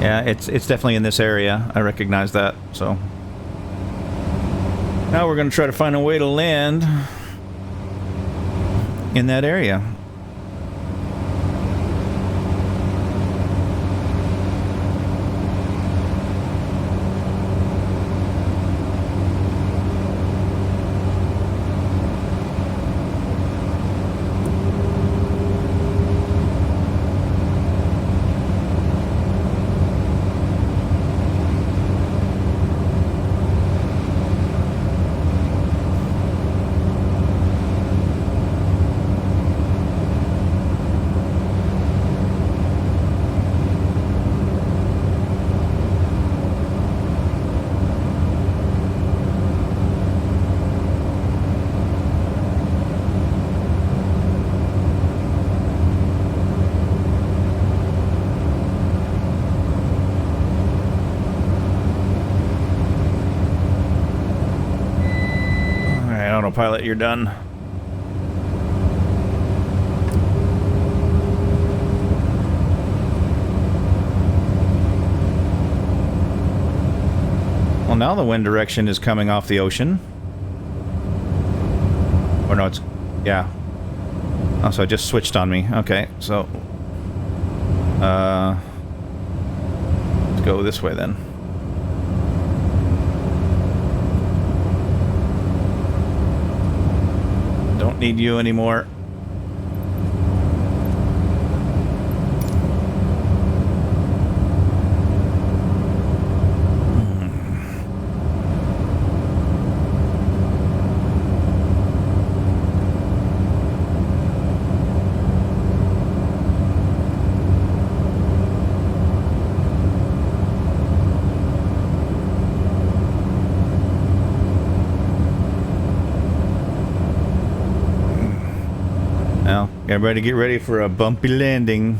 Yeah, it's definitely in this area. I recognize that. So now we're going to try to find a way to land in that area. Pilot, you're done. Well, now the wind direction is coming off the ocean. Or no, it's... yeah. Oh, so it just switched on me. Okay, so... let's go this way then. need you anymore. Now, everybody get ready for a bumpy landing.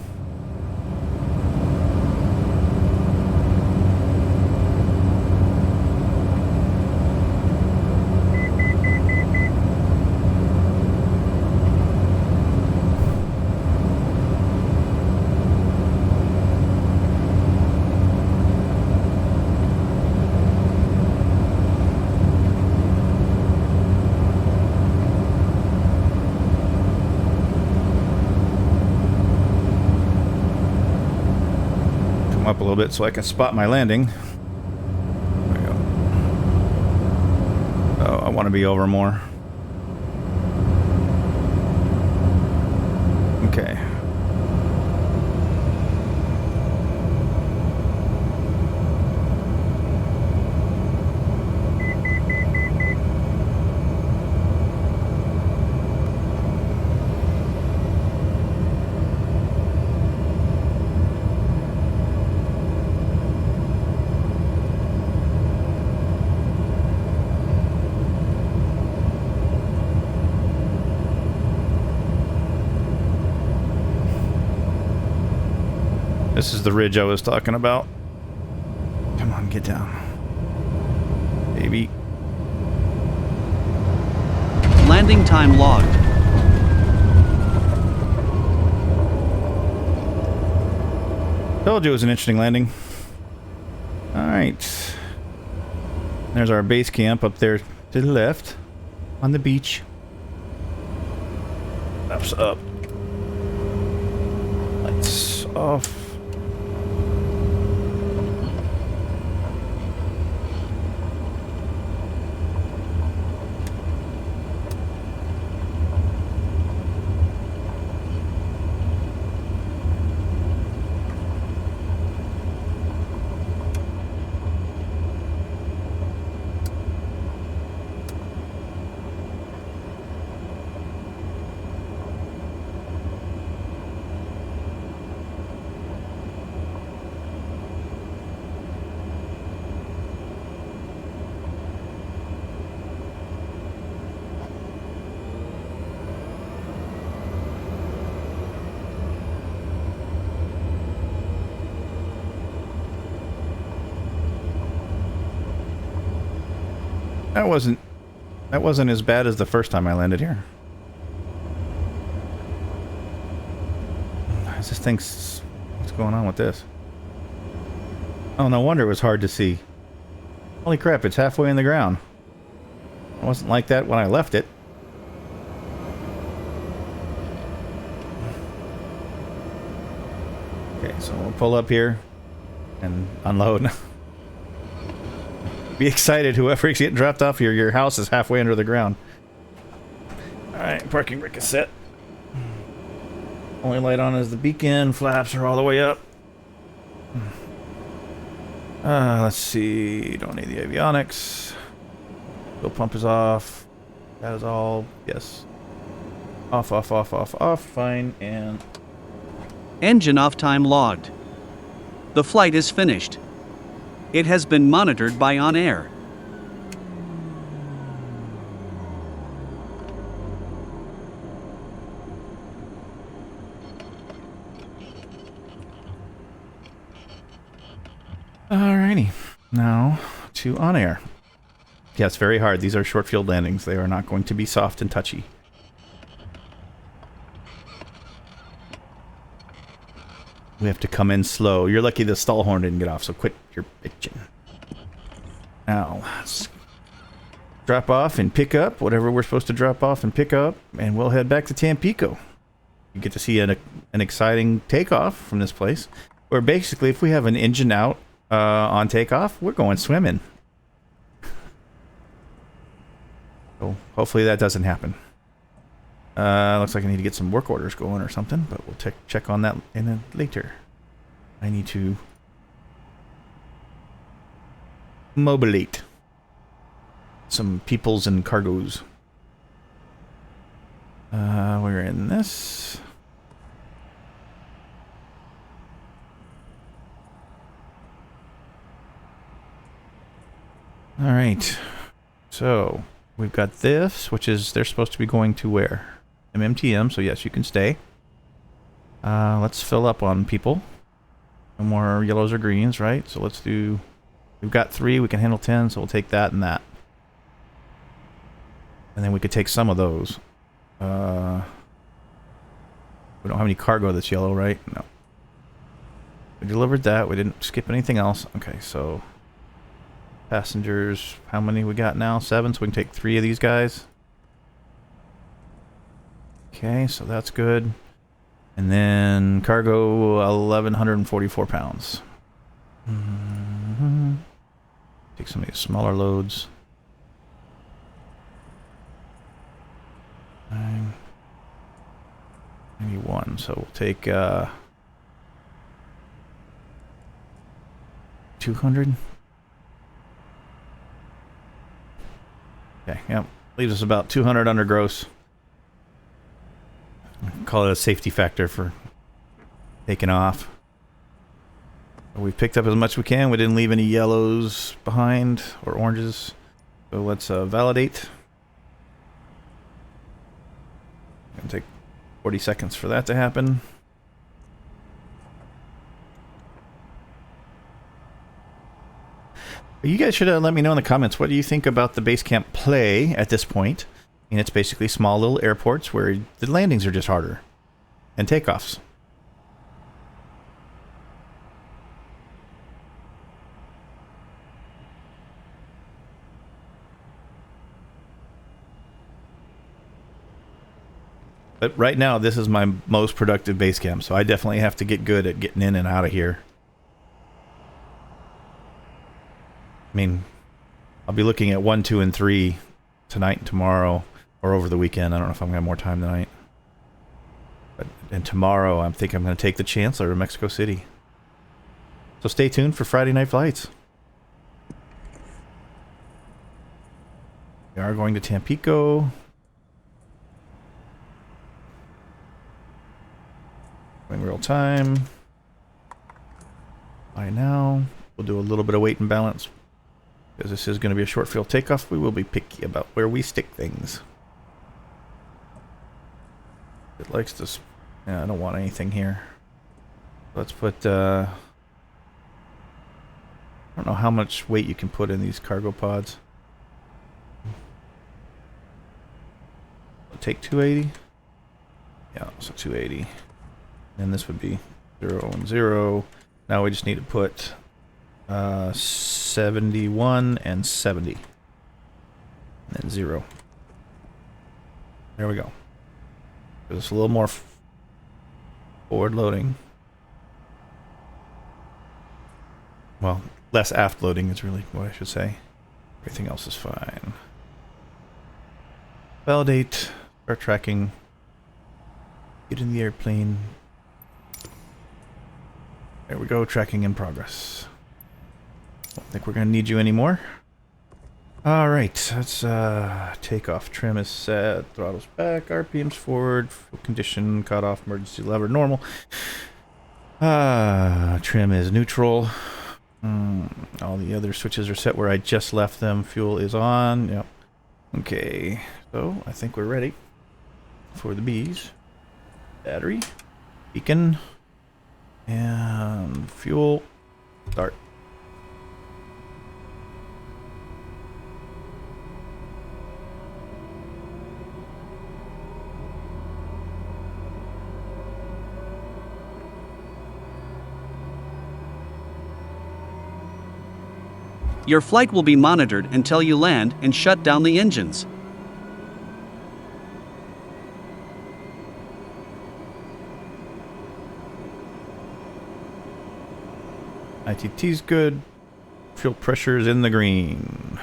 Up a little bit so I can spot my landing. There we go. Oh, I want to be over more. Okay. This is the ridge I was talking about. Come on, get down. Baby. Landing time logged. Told you it was an interesting landing. Alright. There's our base camp up there to the left. On the beach. Flaps up. Lights off. That wasn't as bad as the first time I landed here. This thing's... What's going on with this? Oh, no wonder it was hard to see. Holy crap, it's halfway in the ground. It wasn't like that when I left it. Okay, so we'll pull up here and unload. Be excited, whoever's getting dropped off here, your house is halfway under the ground. Alright, parking brake is set. Only light on is the beacon, flaps are all the way up. Let's see, don't need the avionics. Fuel pump is off. That is all, yes. Off, off, off, off, off, fine, and... Engine off time logged. The flight is finished. It has been monitored by OnAir. Alrighty, now to OnAir. Yeah, it's very hard. These are short field landings. They are not going to be soft and touchy. We have to come in slow. You're lucky the stall horn didn't get off, so quit your bitching. Now, let's drop off and pick up whatever we're supposed to drop off and pick up, and we'll head back to Tampico. You get to see an exciting takeoff from this place, where basically if we have an engine out on takeoff, we're going swimming. So hopefully that doesn't happen. Looks like I need to get some work orders going or something, but we'll check on that later. I need to mobilate some peoples and cargoes. We're in this. All right. So we've got this, which is they're supposed to be going to where? MMTM. So yes, you can stay. Let's fill up on people. No more yellows or greens, right? So let's do. We've got 3. We can handle 10, so we'll take that and that. And then we could take some of those. We don't have any cargo that's yellow, right? No. We delivered that. We didn't skip anything else. Okay, so passengers, how many we got now? 7, so we can take 3 of these guys. Okay, so that's good. And then cargo, 1,144 pounds. Take some of these smaller loads. 91, so we'll take 200. Okay, yep. Leaves us about 200 under gross. Call it a safety factor for taking off. We've picked up as much as we can. We didn't leave any yellows behind or oranges. So let's validate. Gonna take 40 seconds for that to happen. You guys should let me know in the comments, what do you think about the Basecamp Play at this point? And it's basically small little airports where the landings are just harder. And takeoffs. But right now, this is my most productive base camp, so I definitely have to get good at getting in and out of here. I mean, I'll be looking at 1, 2, and 3 tonight and tomorrow, or over the weekend. I don't know if I'm going to have more time tonight. And tomorrow, I think I'm going to take the Chancellor to Mexico City. So stay tuned for Friday night flights. We are going to Tampico. In real time. By now, we'll do a little bit of weight and balance. Because this is going to be a short field takeoff, we will be picky about where we stick things. It likes to... Yeah, I don't want anything here. Let's put... I don't know how much weight you can put in these cargo pods. I'll take 280. Yeah, so 280. And this would be 0 and 0. Now we just need to put 71 and 70. And then 0. There we go. It's a little more forward loading. Well, less aft loading is really what I should say. Everything else is fine. Validate. Start tracking. Get in the airplane. There we go, tracking in progress. Don't think we're going to need you anymore. Alright, let's take off. Trim is set, throttles back, RPMs forward, fuel condition, cut off, emergency lever, normal. Trim is neutral. All the other switches are set where I just left them. Fuel is on, yep. Okay, so I think we're ready for the bees. Battery, beacon. And fuel, start. Your flight will be monitored until you land and shut down the engines. ITT's good. Fuel pressure is in the green.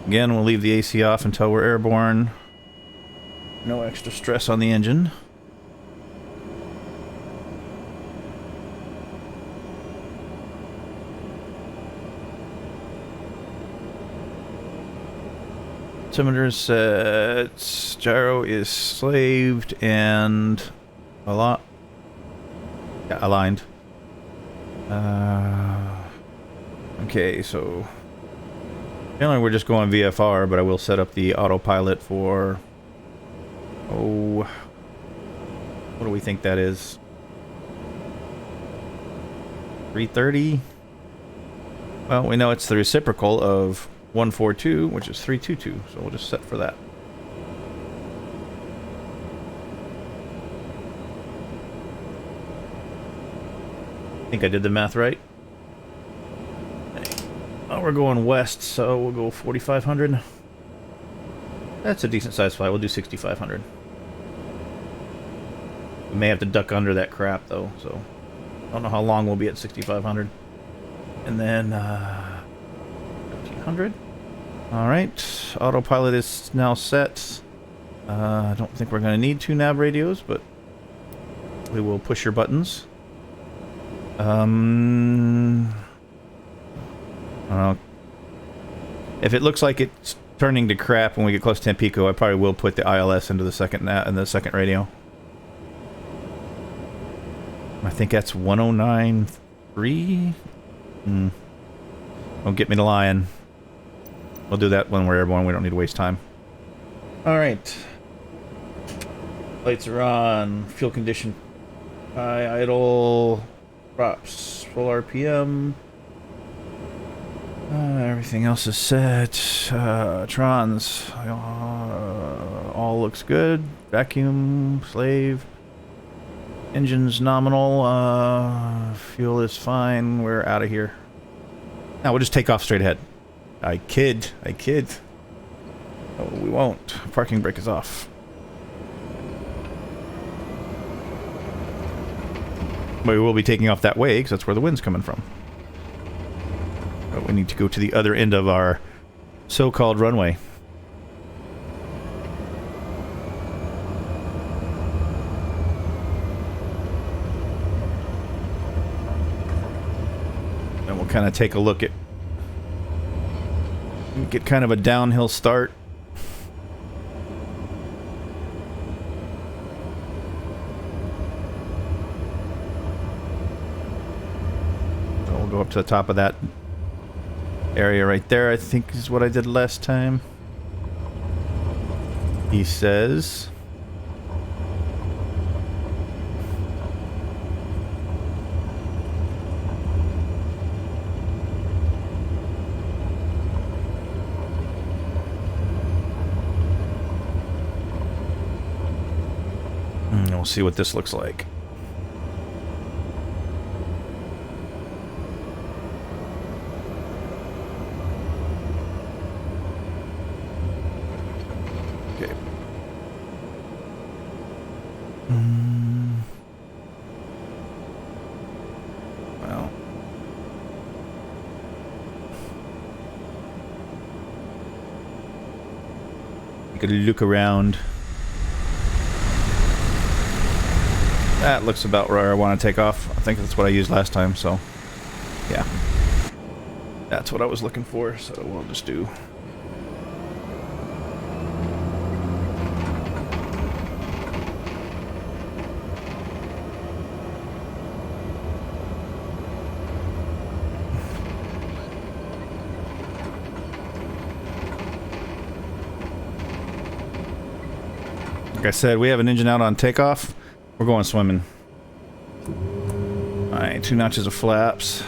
Again, we'll leave the AC off until we're airborne. No extra stress on the engine. Altimeter set. Gyro is slaved and aligned. Okay, so generally we're just going VFR, but I will set up the autopilot for, oh, what do we think that is? 330? Well, we know it's the reciprocal of 142, which is 322, so we'll just set for that. I think I did the math right. Oh, we're going west, so we'll go 4,500. That's a decent size flight. We'll do 6,500. We may have to duck under that crap, though, so I don't know how long we'll be at 6,500. And then 1,500. All right, autopilot is now set. I don't think we're going to need 2 nav radios, but we will push your buttons. I don't know. If it looks like it's turning to crap when we get close to Tampico, I probably will put the ILS into the second radio. I think that's 109.3. Don't get me to lying. We'll do that when we're airborne. We don't need to waste time. All right. Lights are on. Fuel condition. High idle. Props. Full RPM. Everything else is set. Trons. All looks good. Vacuum. Slave. Engine's nominal. Fuel is fine. We're out of here. Now we'll just take off straight ahead. I kid. Oh, we won't. Parking brake is off. But we will be taking off that way because that's where the wind's coming from. But we need to go to the other end of our so-called runway. And we'll kind of take a look at... get kind of a downhill start. So we'll go up to the top of that area right there, I think is what I did last time. He says... we'll see what this looks like. Okay. Well. You could look around. That looks about where I want to take off. I think that's what I used last time, so yeah. That's what I was looking for, so we'll just do. Like I said, we have an engine out on takeoff. We're going swimming. Alright, 2 notches of flaps.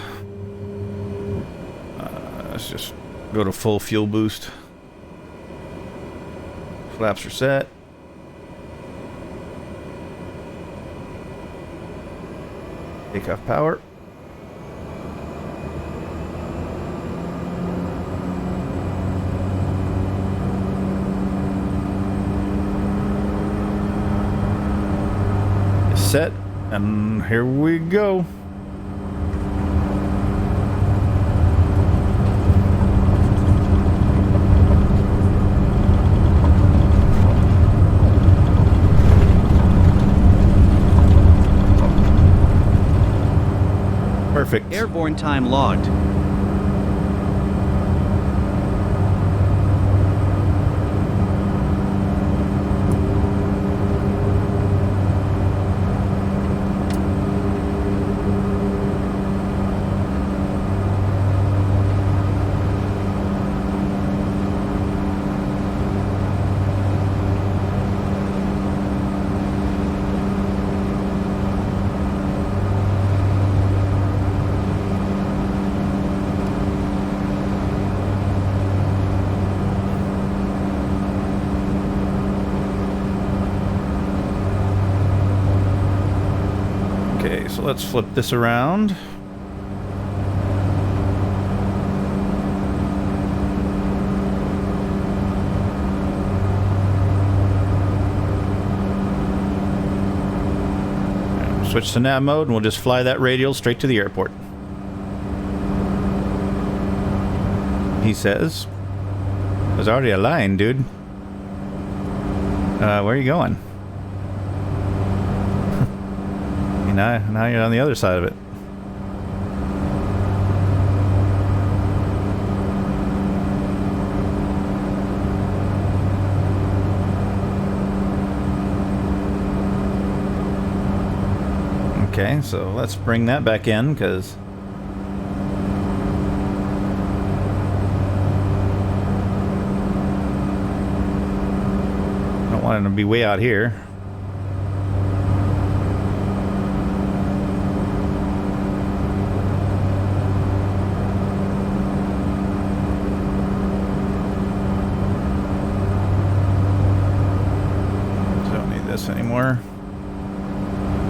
Let's just go to full fuel boost. Flaps are set. Takeoff power. Set, and here we go. Perfect. Airborne time logged. Okay, so let's flip this around. Switch to nav mode and we'll just fly that radial straight to the airport. He says. There's already a line, dude. Where are you going? Now you're on the other side of it. Okay, so let's bring that back in, because I don't want it to be way out here. Anymore.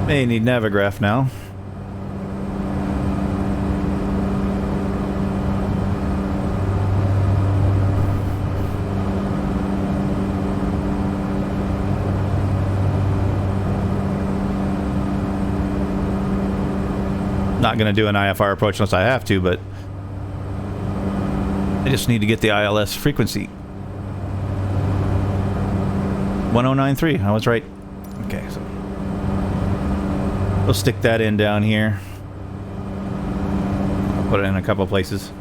May need Navigraph now. Not going to do an IFR approach unless I have to, but I just need to get the ILS frequency. 1093, I was right. Okay, so we'll stick that in down here. I'll put it in a couple places.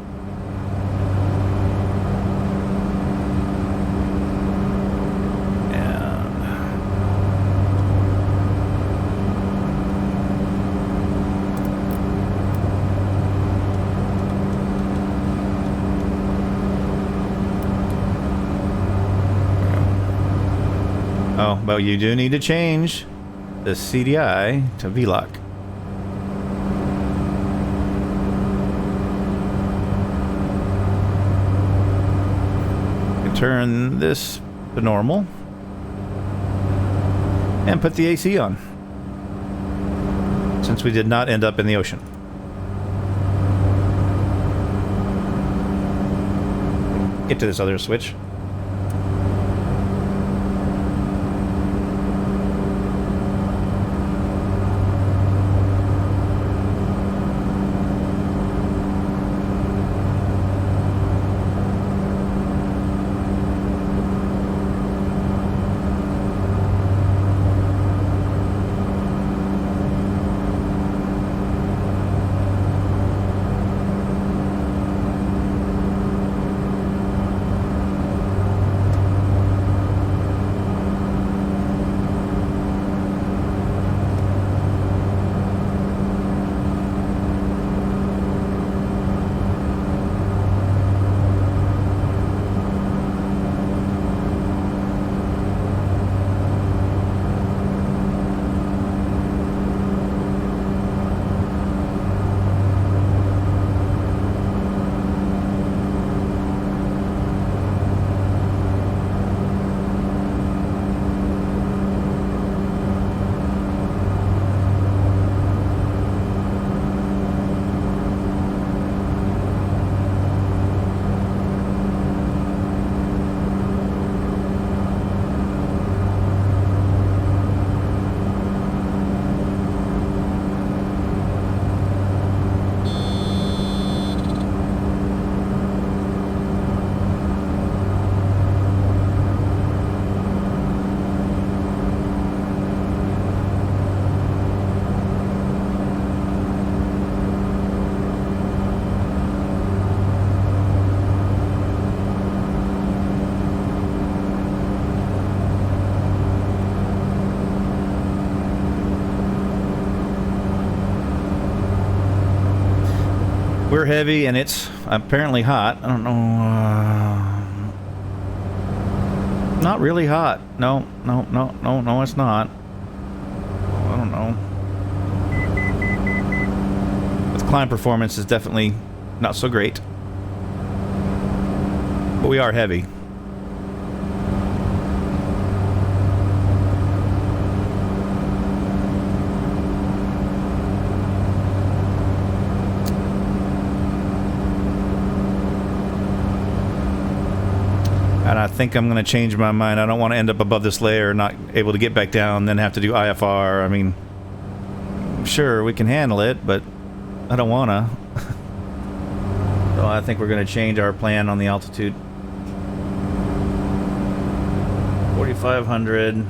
Oh, but you do need to change the CDI to VLOC. You can turn this to normal and put the AC on, since we did not end up in the ocean. Get to this other switch. We're heavy and it's apparently hot. I don't know. Not really hot. No, it's not. I don't know. The climb performance is definitely not so great. But we are heavy. And I think I'm going to change my mind. I don't want to end up above this layer, not able to get back down, then have to do IFR. I mean, sure, we can handle it, but I don't want to. So I think we're going to change our plan on the altitude. 4,500.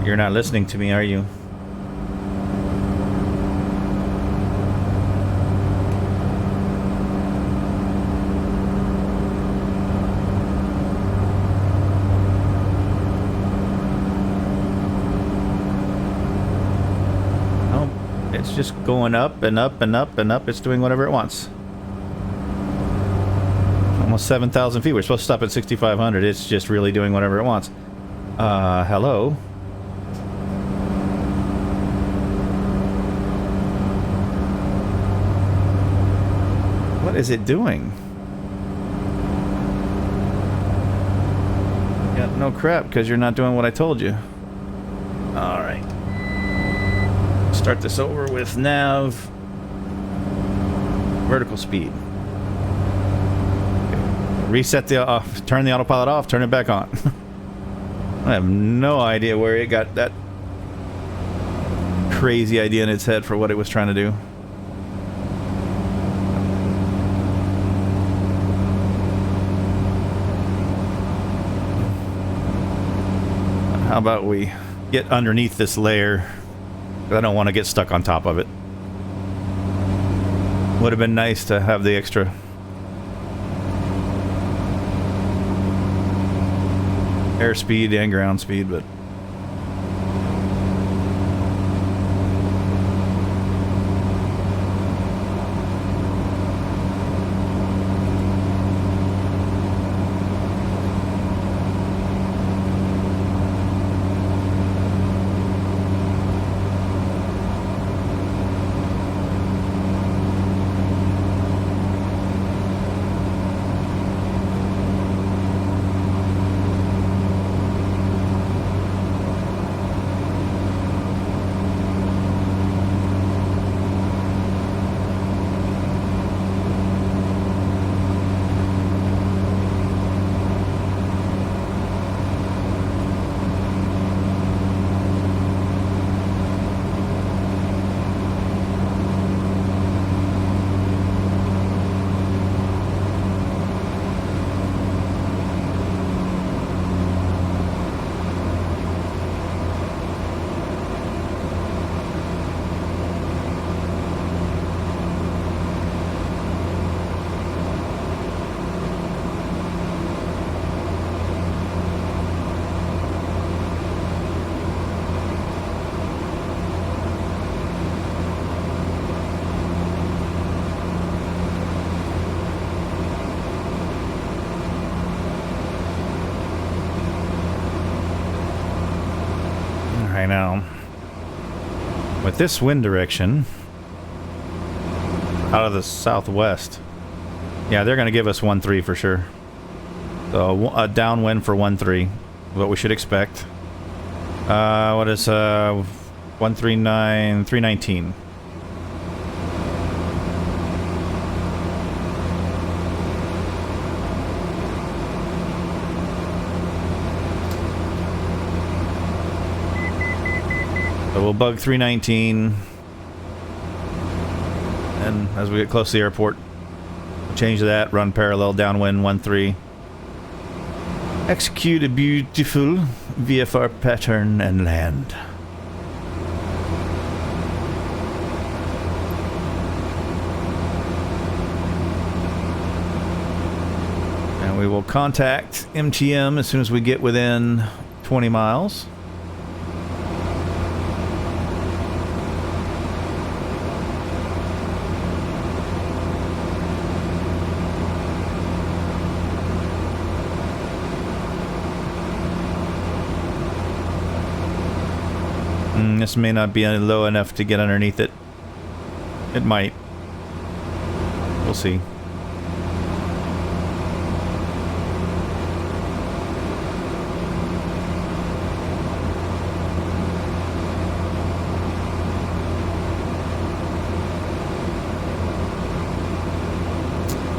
You're not listening to me, are you? Oh, it's just going up and up and up and up. It's doing whatever it wants. Almost 7,000 feet. We're supposed to stop at 6,500. It's just really doing whatever it wants. Hello? What is it doing? Yeah, no crap, because you're not doing what I told you. Alright. Start this over with nav. Vertical speed. Okay. Reset the off. Turn the autopilot off, turn it back on. I have no idea where it got that crazy idea in its head for what it was trying to do. How about we get underneath this layer? I don't want to get stuck on top of it. Would have been nice to have the extra airspeed and ground speed, but now with this wind direction out of the southwest, yeah, they're going to give us 1-3 for sure. So a downwind for 1-3, what we should expect. What is 139, 319. So we'll bug 319, and as we get close to the airport, we'll change that, run parallel, downwind 1-3. Execute a beautiful VFR pattern and land. We will contact MTM as soon as we get within 20 miles. This may not be low enough to get underneath it. It might. We'll see.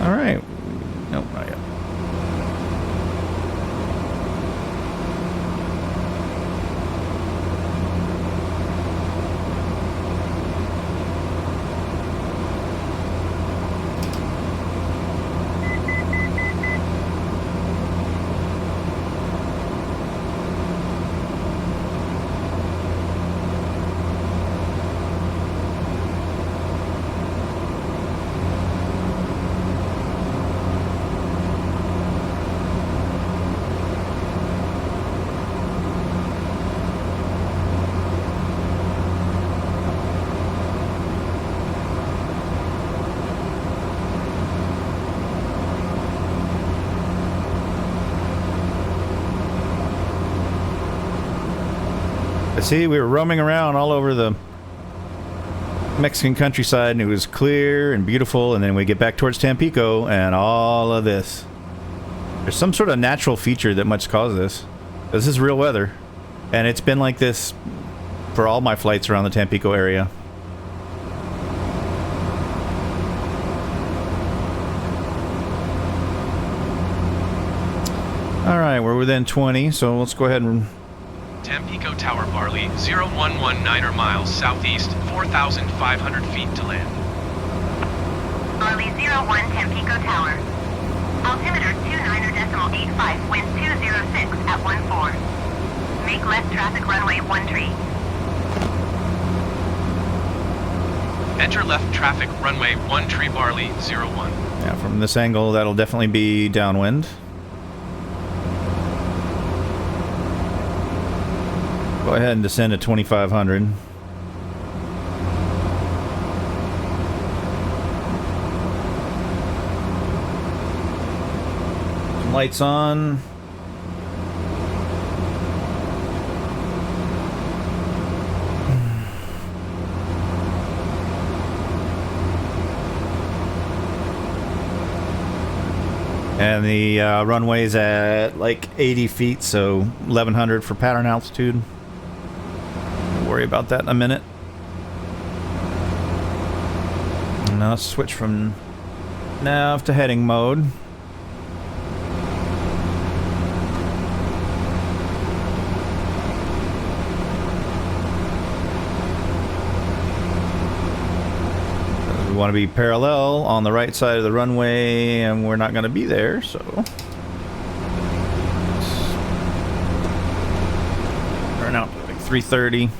All right. Nope, not yet. See, we were roaming around all over the Mexican countryside, and it was clear and beautiful, and then we get back towards Tampico, and all of this. There's some sort of natural feature that must cause this. This is real weather, and it's been like this for all my flights around the Tampico area. Alright, we're within 20, so let's go ahead and... Tampico Tower, Barley, 0119 miles southeast, 4,500 feet to land. Barley 01 Tampico Tower. Altimeter 29.85, wind 206 at 14. Make left traffic runway 13. Enter left traffic runway 13 Barley 01. Yeah, from this angle, that'll definitely be downwind. Go ahead and descend to 2,500. Lights on. And the runway's at like 80 feet, so 1,100 for pattern altitude. Worry about that in a minute. Now let's switch from nav to heading mode. We want to be parallel on the right side of the runway, and we're not going to be there, so turn out to like 330.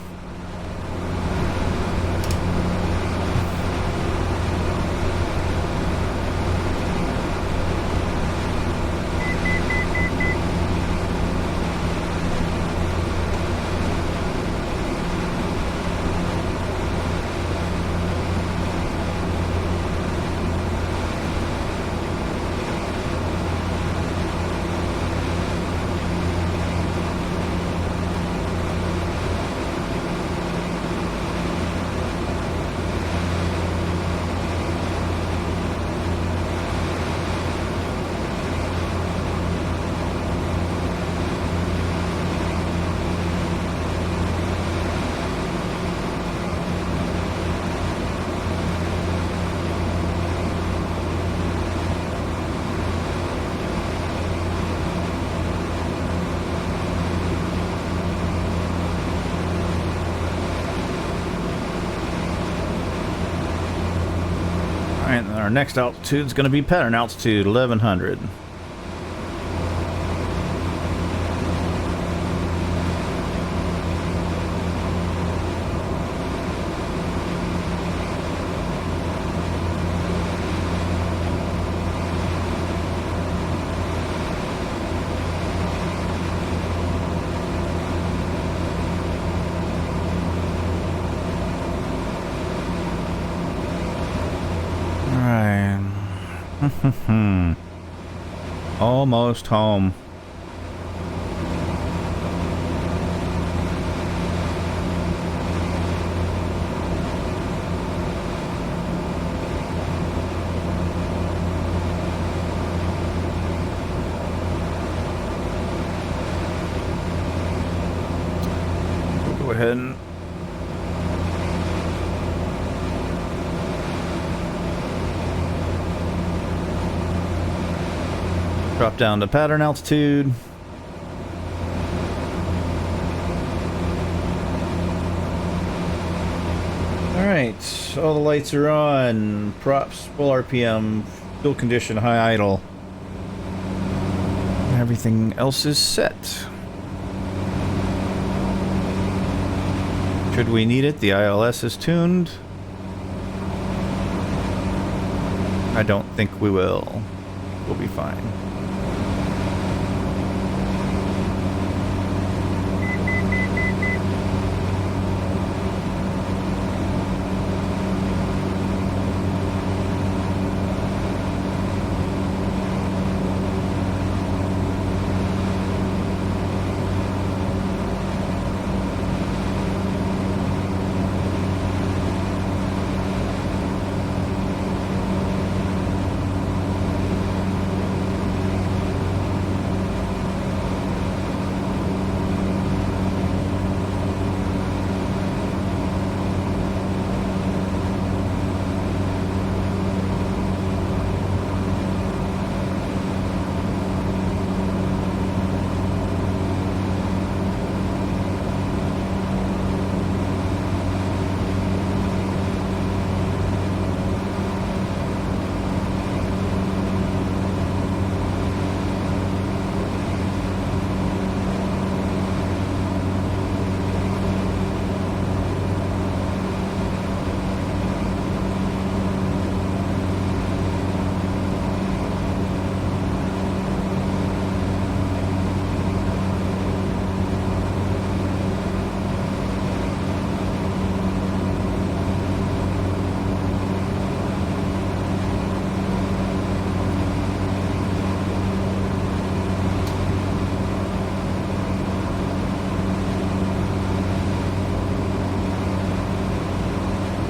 Our next altitude is going to be pattern altitude 1,100. Almost home. We'll go ahead and drop down to pattern altitude. Alright, all the lights are on. Props, full RPM, fuel condition, high idle. Everything else is set. Should we need it, the ILS is tuned. I don't think we will. We'll be fine.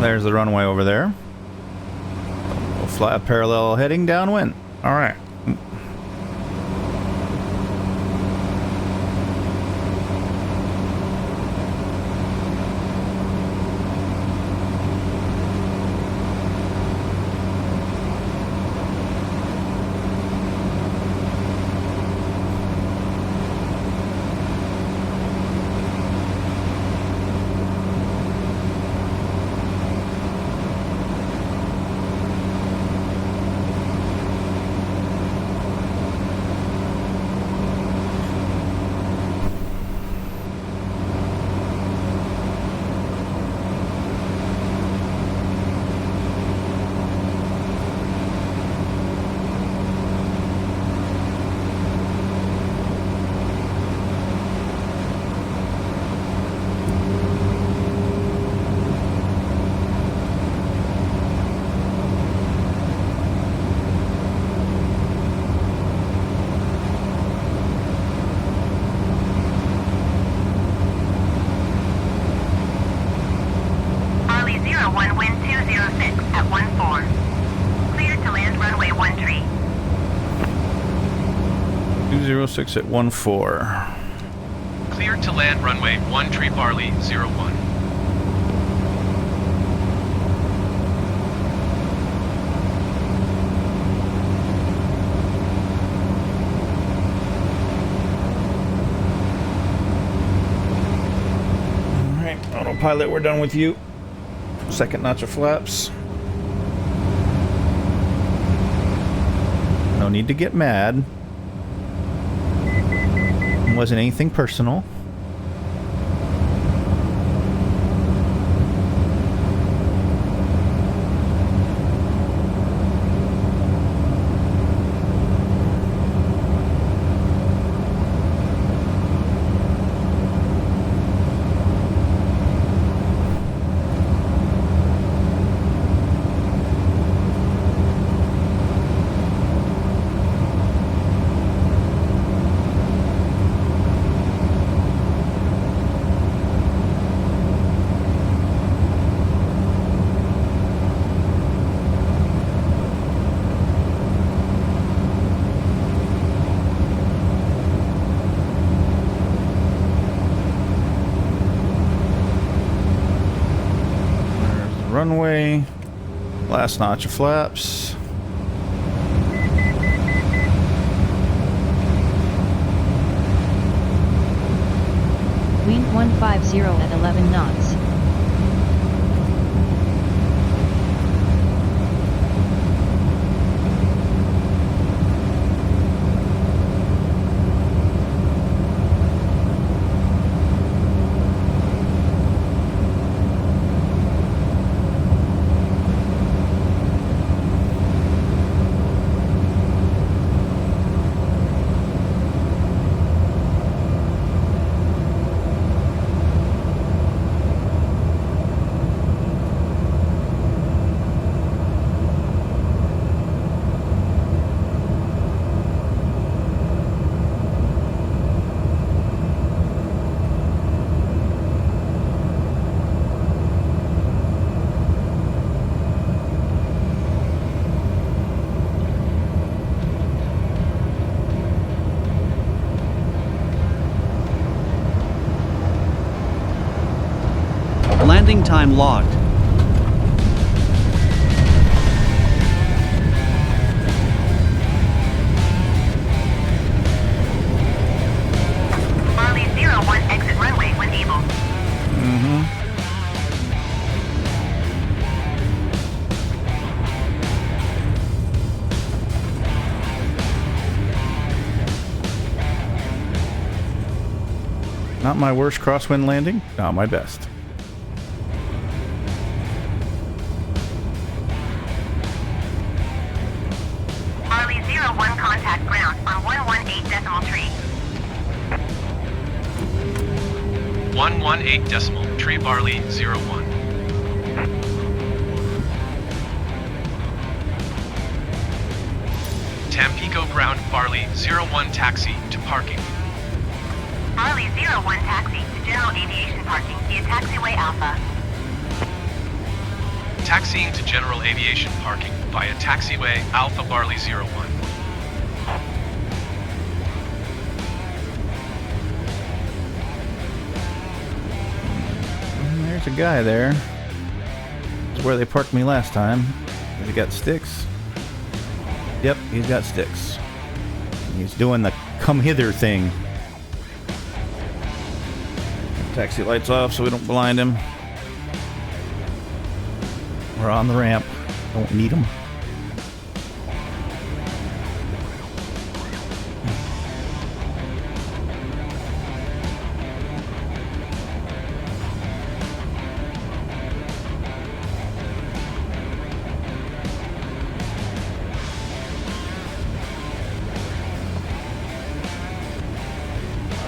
There's the runway over there. We'll fly a parallel heading downwind. All right. Wind 206 at 14. Clear to land runway 13. 206 at 14. Clear to land runway 13 Barley 01. Alright, autopilot, we're done with you. Second notch of flaps. No need to get mad. It wasn't anything personal. runway. Last notch of flaps. Wind 150 at 11 knots. Landing time logged. Marley 01, exit runway when able. Not my worst crosswind landing, not my best. Marley 01, contact ground on 118.3. 118 decimal, tree Barley 01. Tampico ground Barley 01 taxi to parking. Marley 01, taxi to general aviation parking via taxiway Alpha. Taxiing to general aviation parking via taxiway Alpha Barley 01. There's a guy there. This is where they parked me last time. Has he got sticks? Yep, he's got sticks. He's doing the come hither thing. Taxi lights off so we don't blind him. We're on the ramp. Don't need him.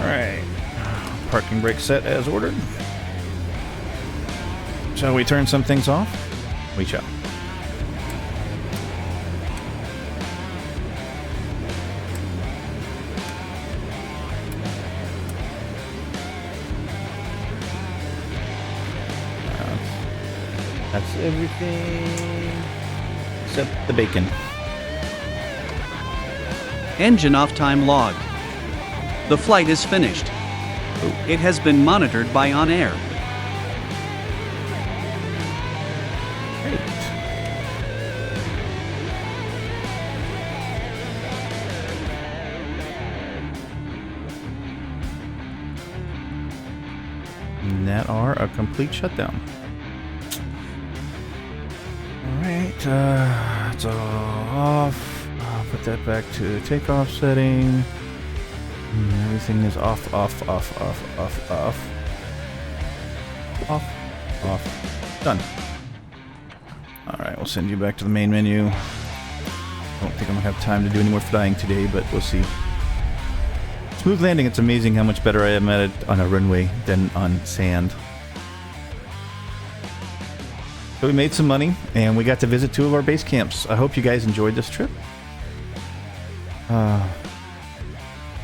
Alright. Parking brake set as ordered. Shall we turn some things off? We shall. That's everything except the bacon. Engine off time logged. The flight is finished. It has been monitored by OnAir. Great. And that are a complete shutdown. Alright, it's all off. I'll put that back to takeoff setting. Everything is off, off, off, off, off, off. Off, off. Done. Alright, we'll send you back to the main menu. Don't think I'm gonna have time to do any more flying today, but we'll see. Smooth landing, it's amazing how much better I am at it on a runway than on sand. So we made some money, and we got to visit 2 of our base camps. I hope you guys enjoyed this trip.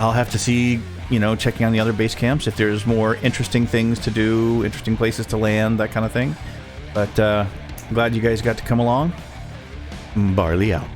I'll have to see, you know, checking on the other base camps if there's more interesting things to do, interesting places to land, that kind of thing. But glad you guys got to come along. Barley out.